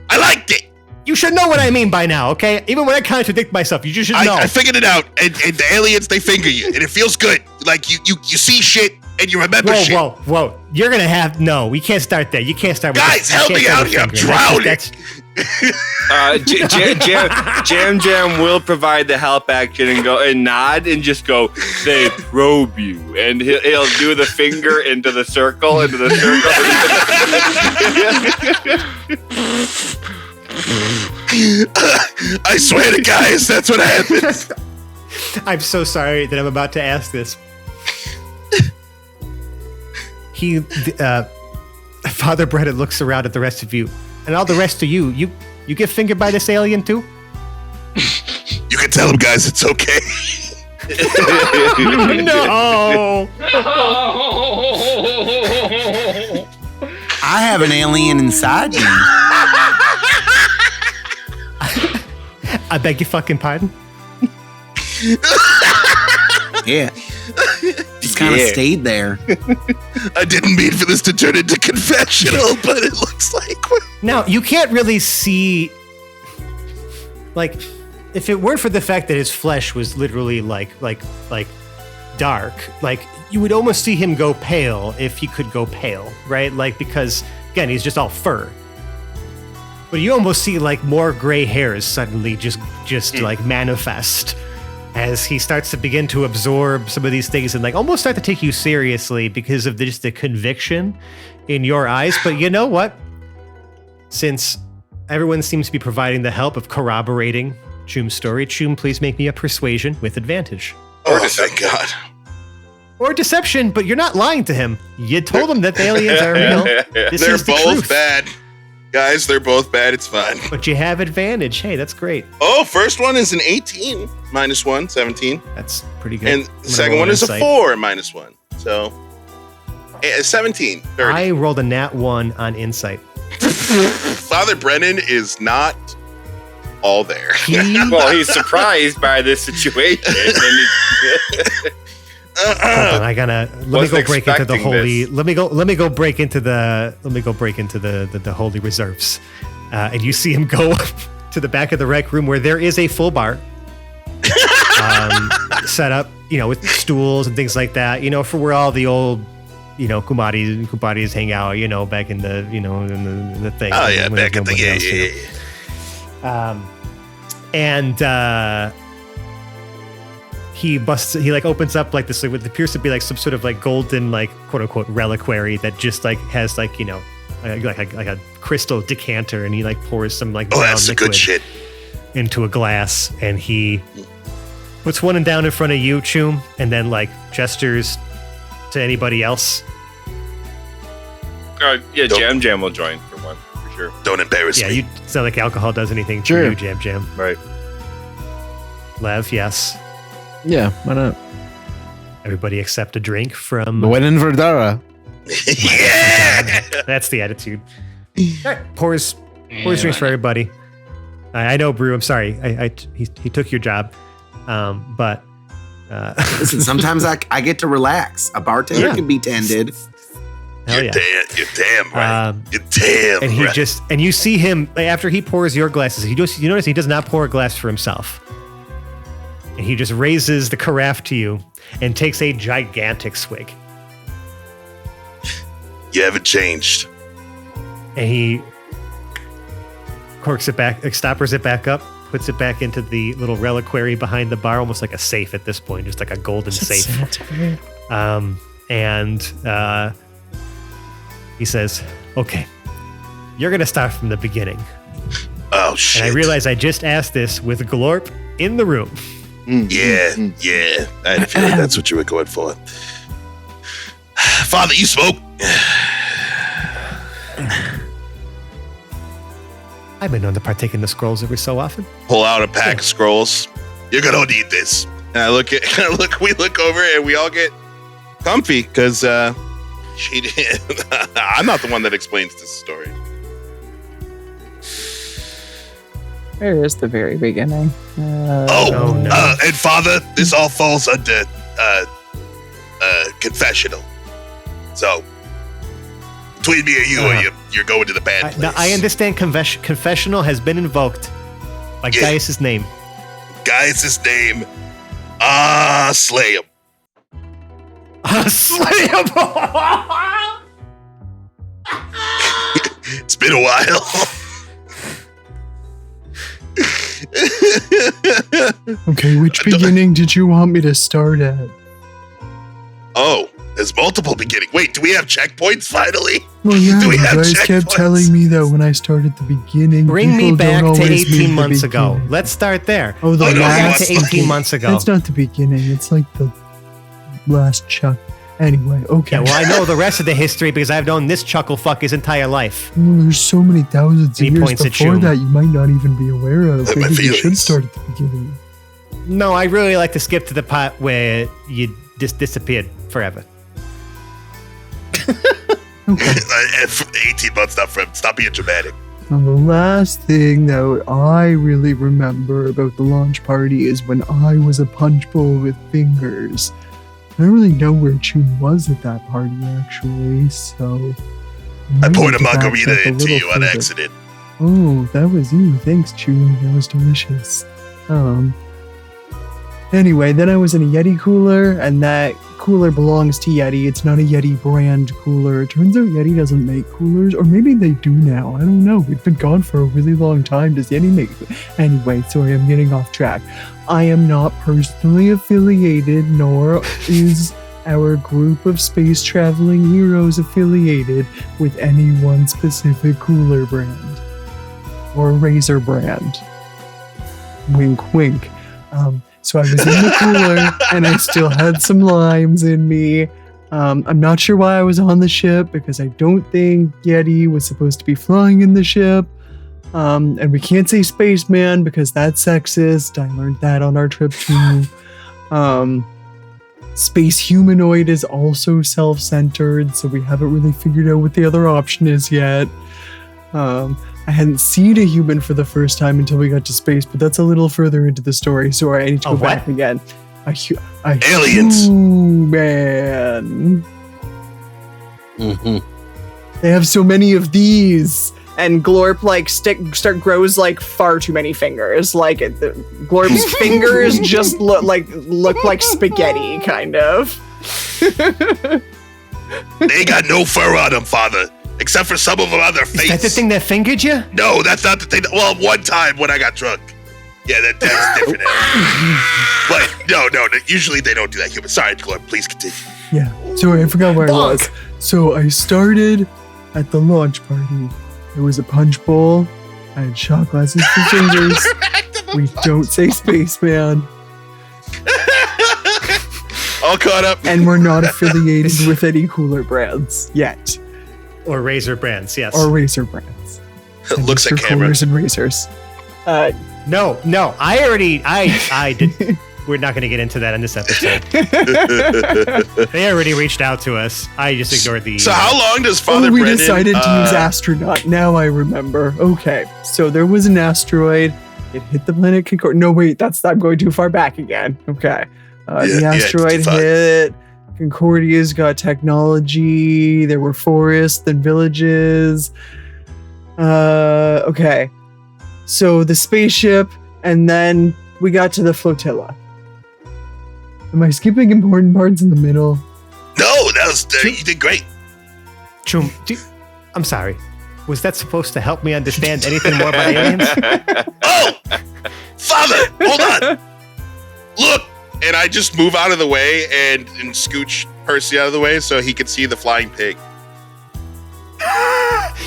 I liked it. You should know what I mean by now, okay? Even when I contradict myself, you just should know. I figured it out, and the aliens, they finger you, and it feels good. Like, you see shit, and you remember shit. Whoa. You're gonna have... No, we can't start there. You can't start with... Guys, help me out here. I'm drowning. Jam will provide the help action and go and nod and just go, they probe you. And he'll do the finger into the circle, I swear to guys, that's what happens. I'm so sorry that I'm about to ask this. Father Brennan looks around at the rest of you, and all the rest of you get fingered by this alien too? You can tell him, guys, it's okay. No! I have an alien inside me. I beg your fucking pardon? Yeah. Just kind of stayed there. I didn't mean for this to turn into confessional, but it looks like... Now, you can't really see... Like, if it weren't for the fact that his flesh was literally, like dark, like, you would almost see him go pale if he could go pale, right? Like, because, again, he's just all fur. But you almost see, like, more gray hairs suddenly just like, manifest as he starts to begin to absorb some of these things and, like, almost start to take you seriously because of just the conviction in your eyes. But you know what? Since everyone seems to be providing the help of corroborating Choom's story, Choom, please make me a persuasion with advantage. Oh, thank God. Or deception, but you're not lying to him. You told him that the aliens are real. They're both bad. Guys, they're both bad. It's fine. But you have advantage. Hey, that's great. Oh, first one is an 18 -1, 17. That's pretty good. And the second one is a 4 -1. So, 17. 30. I rolled a nat 1 on insight. Father Brennan is not all there. Well, he's surprised by this situation. Hold on, I gotta let me go break into the holy. Let me go break into the holy reserves, and you see him go to the back of the rec room where there is a full bar set up, with stools and things like that, for where all the old, kumaris hang out, back in the, in the thing. Oh yeah, back in the he opens up like this, what appears to be like some sort of like golden, like quote unquote reliquary that just like has like, like a crystal decanter, and he like pours some like brown that's the good shit into a glass, and he puts one down in front of you, Choom, and then like gestures to anybody else. Jam Jam will join for one, for sure. Don't embarrass me. Yeah, it's not like alcohol does anything Sure. for you, Jam Jam. Right. Lev, yes. Yeah, why not? Everybody accept a drink from... When in Verdara. Yeah! That's the attitude. Pours drinks for everybody. I know, Brew, I'm sorry. He took your job. But... Listen, sometimes I get to relax. A bartender can be tended. Hell yeah. You're damn right. You're damn and he right. and you see him after he pours your glasses. You notice he does not pour a glass for himself, and he just raises the carafe to you and takes a gigantic swig. You haven't changed. And he corks it back, stoppers it back up, puts it back into the little reliquary behind the bar, almost like a safe at this point, just like a golden safe. He says, "Okay, you're gonna start from the beginning." Oh shit! And I realize I just asked this with Glorp in the room. Yeah. I had a feeling that's what you were going for. Father, you smoke. I've been known to partake in the scrolls every so often. Pull out a pack of scrolls. You're gonna need this. And we look over and we all get comfy because she did. I'm not the one that explains this story. Where is the very beginning? no. And Father, this all falls under confessional. So between me and you, you're going to the bad place. I understand confessional has been invoked by Gaius' name. Gaius' name. Slay him. Slay him! It's been a while. Okay, which beginning did you want me to start at? Oh, there's multiple beginnings. Wait, do we have checkpoints finally? Well, yeah, Do we you have guys kept checkpoints? telling me that when I started the beginning, Bring me people back don't to always 18 mean the months ago. beginning. Let's start there. Oh, the Oh, no, last back to 18 months ago. That's not the beginning. It's like the last chuck. Anyway, okay. Yeah, well, I know the rest of the history because I've known this chuckle fuck his entire life. Well, there's so many thousands of He years points at before Choom. that you might not even be aware of. Hurt my Maybe you should feelings. start at the beginning. No, I really like to skip to the part where you just disappeared forever. Okay. 18 months, not from. Stop being dramatic. Now, the last thing that I really remember about the launch party is when I was a punch bowl with fingers. I don't really know where Choom was at that party, actually, so... I poured a might have to margarita backtrack a into little you on further. accident. Oh, that was you. Thanks, Choom. That was delicious. Anyway, then I was in a Yeti cooler, and that cooler belongs to Yeti. It's not a Yeti brand cooler. It turns out Yeti doesn't make coolers, or maybe they do now. I don't know. We've been gone for a really long time. Does Yeti make... Anyway, sorry, I'm getting off track. I am not personally affiliated, nor is our group of space traveling heroes affiliated with any one specific cooler brand. Or razor brand. Wink, wink. So I was in the cooler and I still had some limes in me. I'm not sure why I was on the ship because I don't think Yeti was supposed to be flying in the ship. And we can't say spaceman because that's sexist. I learned that on our trip too. Space humanoid is also self-centered, so we haven't really figured out what the other option is yet. I hadn't seen a human for the first time until we got to space, but that's a little further into the story, so I need to go back again. Aliens. Human. Mm-hmm. They have so many of these, and Glorp grows like far too many fingers. Like Glorp's fingers just look like spaghetti, kind of. They got no fur on them, Father, except for some of them on their face. Is that the thing that fingered you? No, that's not the thing. Well, one time when I got drunk. Yeah, that's different. But no, usually they don't do that. Sorry, Glorp, please continue. Yeah, sorry, I forgot where I was. So I started at the launch party. It was a punch bowl. I had shot glasses for fingers. We don't say spaceman. All caught up. And we're not affiliated with any cooler brands yet. Or razor brands, yes. Or razor brands. Looks at camera. Coolers and razors. No, I did. We're not going to get into that in this episode. They already reached out to us. I just ignored the. So how long does Father we Brendan? Decided to use astronaut. Now I remember. Okay, so there was an asteroid. It hit the planet Concordia. No, wait, I'm going too far back again. Okay, the asteroid hit. Concordia's got technology. There were forests and villages. Okay, so the spaceship, and then we got to the flotilla. Am I skipping important parts in the middle? No, that was you did great. Choom, I'm sorry. Was that supposed to help me understand anything more about aliens? Oh, Father, hold on. Look, and I just move out of the way and scooch Percy out of the way so he can see the flying pig.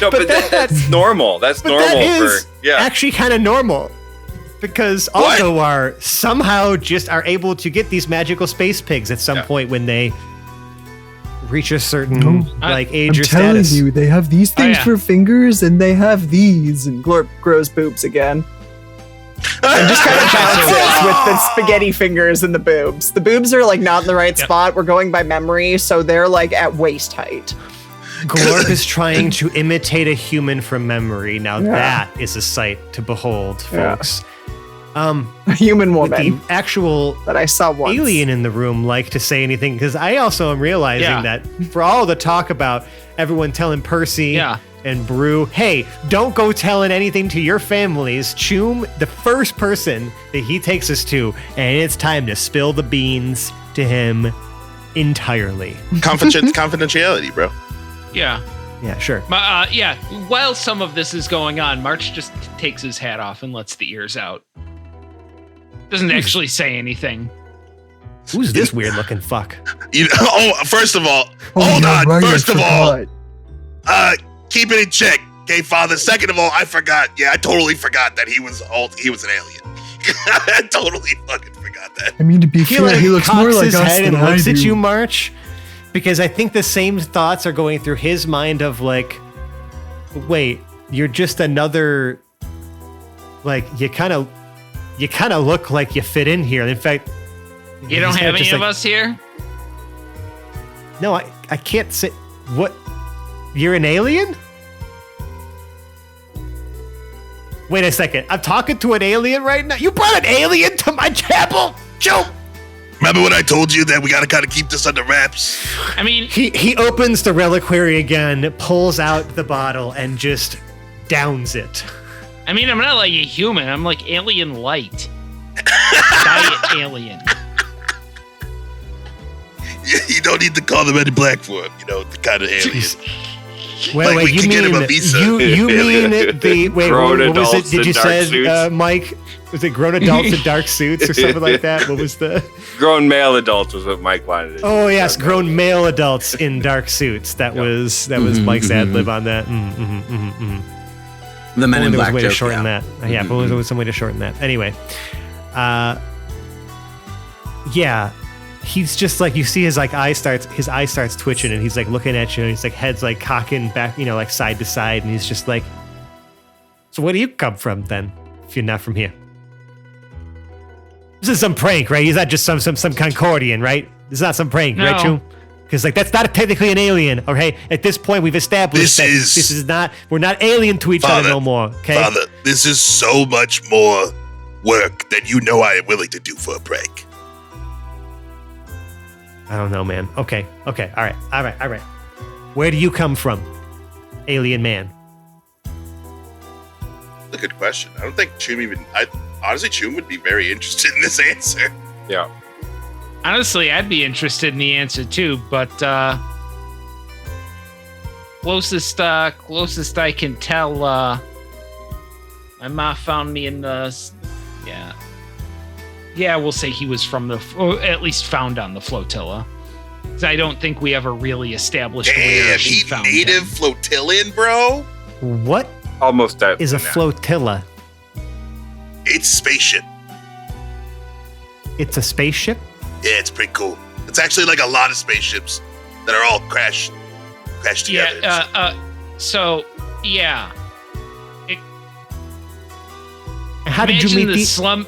No, but that's normal. That's normal that is for actually kind of normal. Because Algoar somehow just are able to get these magical space pigs at some point when they reach a certain age or status. I'm telling you, they have these things for fingers, and they have these. And Glorp grows boobs again. And just kind of bounces with the spaghetti fingers and the boobs. The boobs are like not in the right spot. We're going by memory, so they're like at waist height. Glorp is trying to imitate a human from memory. Now that is a sight to behold, folks. A human woman. The actual that I saw once. Alien in the room like to say anything, because I also am realizing that for all the talk about everyone telling Percy and Brew, hey, don't go telling anything to your families. Choom, the first person that he takes us to, and it's time to spill the beans to him entirely. Confidentiality, bro. Yeah. Yeah, sure. While some of this is going on, March just takes his hat off and lets the ears out. Doesn't actually say anything. Who's this weird looking fuck? First of all, hold on. Right, first of all, keep it in check, okay, Father. Second of all, I forgot. Yeah, I totally forgot that he was an alien. I totally fucking forgot that. I mean, to be fair, he looks more like us than I looks do. at you, March, because I think the same thoughts are going through his mind of like, wait, you're just another, like, you kind of look like you fit in here. In fact, you don't have any of us here? No, I can't say. What? You're an alien? Wait a second. I'm talking to an alien right now? You brought an alien to my chapel? Joe! Remember when I told you that we gotta kind of keep this under wraps? I mean... He opens the reliquary again, pulls out the bottle, and just downs it. I mean, I'm not like a human. I'm like alien light. Diet alien. You don't need to call them any black for him, the kind of alien. Wait, like you mean you mean the what was it? Did you say, Mike? Was it grown adults in dark suits or something like that? What was the grown male adults was what Mike wanted to do. Oh yes, grown male adults in dark suits. That was Mike's ad lib on that. The Men in Black way joke, to shorten that. Yeah, but there was some way to shorten that. Anyway, he's just like, you see his eye starts twitching, and he's like looking at you, and he's like head's like cocking back, like side to side, and he's just like, so where do you come from then, if you're not from here? This is some prank, right? He's not just some Concordian, right? This is not some prank, right, Choom? Because that's not technically an alien, okay? At this point, we've established this is not, we're not alien to each other no more, okay? Father, this is so much more work than I am willing to do for a prank. I don't know, man. Okay, all right. Where do you come from, alien man? a good question. I don't think Choom honestly, Choom would be very interested in this answer. Yeah. Honestly, I'd be interested in the answer too, but closest I can tell, my ma found me in the, we'll say he was from or at least found on the flotilla. I don't think we ever really established where she found native him. flotillian, bro? What Almost definitely is a not. flotilla? It's a spaceship. It's a spaceship? Yeah, it's pretty cool. It's actually like a lot of spaceships that are all crashed together. How did you meet the these? slum?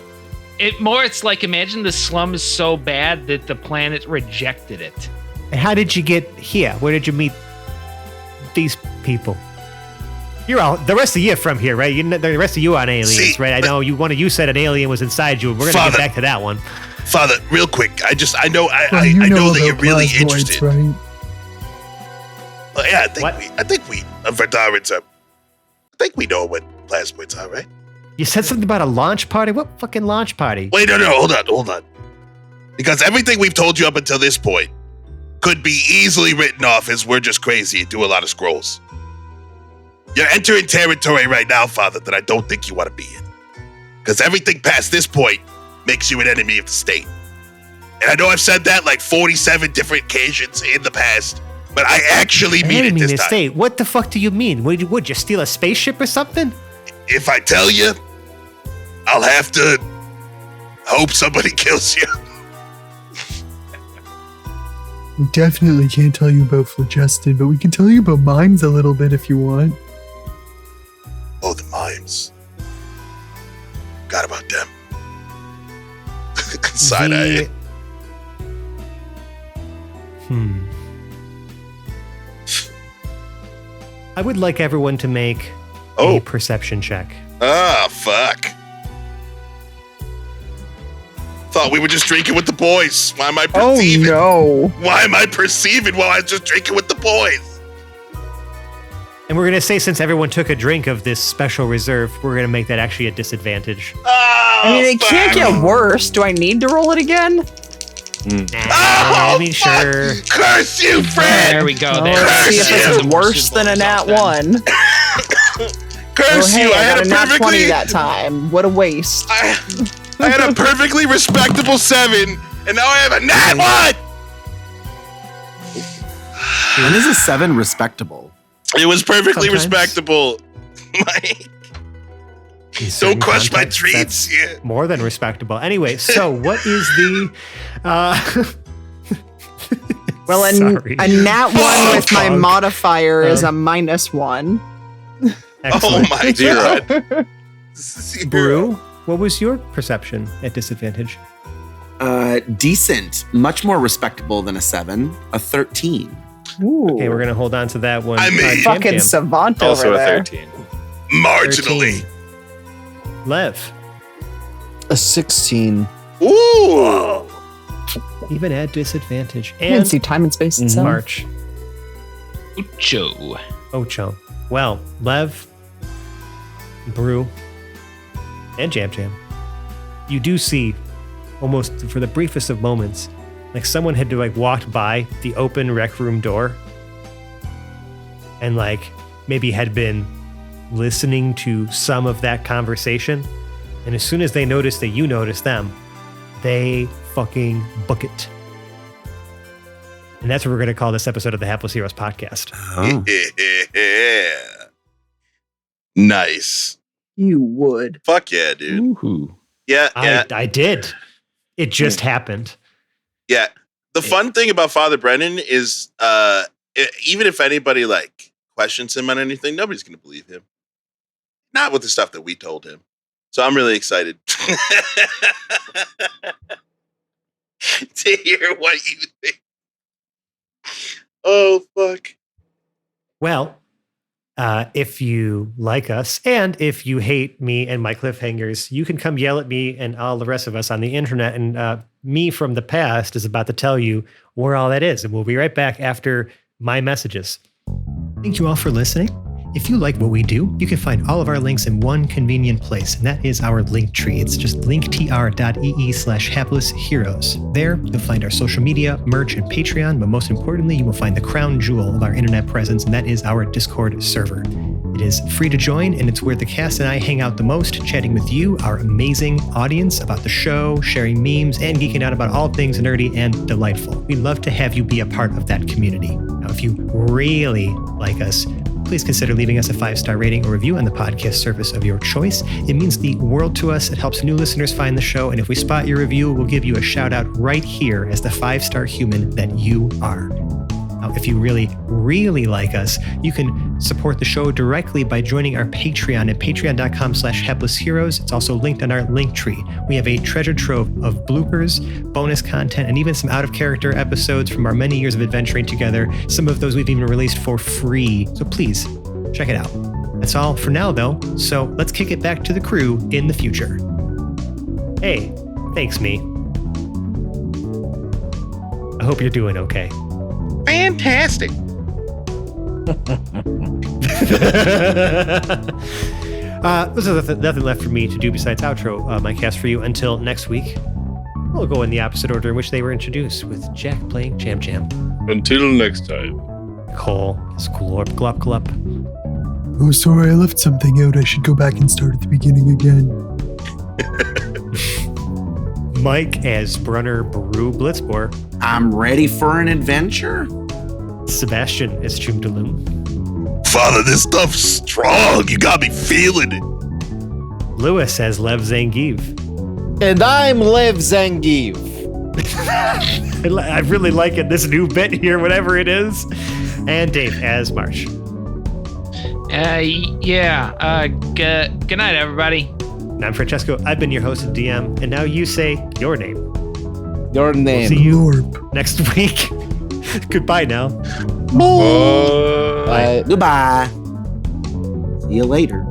It's like imagine the slum is so bad that the planet rejected it. And how did you get here? Where did you meet these people? You're all the rest of you are from here, right? The rest of you aren't aliens, right? I know you said an alien was inside you. We're gonna get back to that one. Father, real quick, I know that you're really interested. Right? Well, yeah, I think we Verdarans I think we know what plasmoids are, right? You said something about a launch party? What fucking launch party? Wait, no, hold on. Because everything we've told you up until this point could be easily written off as we're just crazy and do a lot of scrolls. You're entering territory right now, Father, that I don't think you want to be in. Because everything past this point makes you an enemy of the state. And I know I've said that like 47 different occasions in the past, but I actually mean it this time. State. What the fuck do you mean? Would you steal a spaceship or something? If I tell you, I'll have to hope somebody kills you. We definitely can't tell you about Phlogestin, but we can tell you about mimes a little bit if you want. Oh, the mimes. Forgot about them. Side-eye. I would like everyone to make a perception check. Ah, fuck. Thought we were just drinking with the boys. Why am I perceiving? Oh, no. Why am I perceiving while I was just drinking with the boys? And we're going to say, since everyone took a drink of this special reserve, we're going to make that actually a disadvantage. Oh, I mean, it can't get worse. Do I need to roll it again? I mean, sure. Curse you, Fred! There we go. Let's see if this is worse than a nat 1. Curse you! I had got a a nat 20 perfectly that time. What a waste. I had a perfectly respectable 7, and now I have a nat 1. When is a 7 respectable? It was perfectly Sometimes. respectable. Don't crush my treats. Yeah. More than respectable. Anyway, so what is the... Well, Sorry. a nat 1 with my modifier is a -1. Excellent. Oh my god. Brew, what was your perception at disadvantage? Decent. Much more respectable than a 7. A 13. Ooh. Okay, we're going to hold on to that one. I mean- Jam Fucking Jam. savant Also over a there. 13. Marginally. 13. Lev, A 16. Ooh. even at disadvantage. You can And see time and space itself. March. Ucho. Ocho. Well, Lev, Brew, and Jam Jam, you do see, almost for the briefest of moments, like someone had walked by the open rec room door and maybe had been listening to some of that conversation. And as soon as they noticed that you noticed them, they fucking book it. And that's what we're going to call this episode of the Hapless Heroes podcast. Oh. Yeah. Nice. You would. Fuck yeah, dude. Ooh. Yeah, yeah, I did. It just happened. yeah. The fun thing about Father Brennan is, even if anybody questions him on anything, nobody's gonna believe him. Not with the stuff that we told him. So I'm really excited to hear what you think. Oh fuck. Well, if you like us and if you hate me and my cliffhangers, you can come yell at me and all the rest of us on the internet. And me from the past is about to tell you where all that is. And we'll be right back after my messages. Thank you all for listening. If you like what we do, you can find all of our links in one convenient place, and that is our link tree. It's just linktr.ee/haplessheroes. There, you'll find our social media, merch, and Patreon, but most importantly, you will find the crown jewel of our internet presence, and that is our Discord server. It is free to join, and it's where the cast and I hang out the most, chatting with you, our amazing audience, about the show, sharing memes, and geeking out about all things nerdy and delightful. We'd love to have you be a part of that community. Now, if you really like us, please consider leaving us a 5-star rating or review on the podcast service of your choice. It means the world to us. It helps new listeners find the show, and if we spot your review, we'll give you a shout out right here as the 5-star human that you are. Now, if you really, really like us, you can support the show directly by joining our Patreon at patreon.com/haplessheroes. It's also linked on our link tree. We have a treasure trove of bloopers, bonus content, and even some out-of-character episodes from our many years of adventuring together. Some of those we've even released for free. So please, check it out. That's all for now, though. So let's kick it back to the crew in the future. Hey, thanks, me. I hope you're doing okay. Fantastic. There's nothing left for me to do besides outro my cast for you until next week. We'll go in the opposite order in which they were introduced, with Jack playing Jam Jam. Until next time. Cole is Glorp Glop Glop. Oh, sorry, I left something out. I should go back and start at the beginning again. Mike as Brunner Brew Blitzbor. I'm ready for an adventure. Sebastian as Choom Daloom. Father, this stuff's strong. You got me feeling it. Lewis as Lev Zangief. And I'm Lev Zangief. I really like it, this new bit here, whatever it is. And Dave as March. Good night, everybody. And I'm Francesco. I've been your host and DM, and now you say your name. Your name. We'll see you Glorp. next week. Goodbye now. Bye. Goodbye. See you later.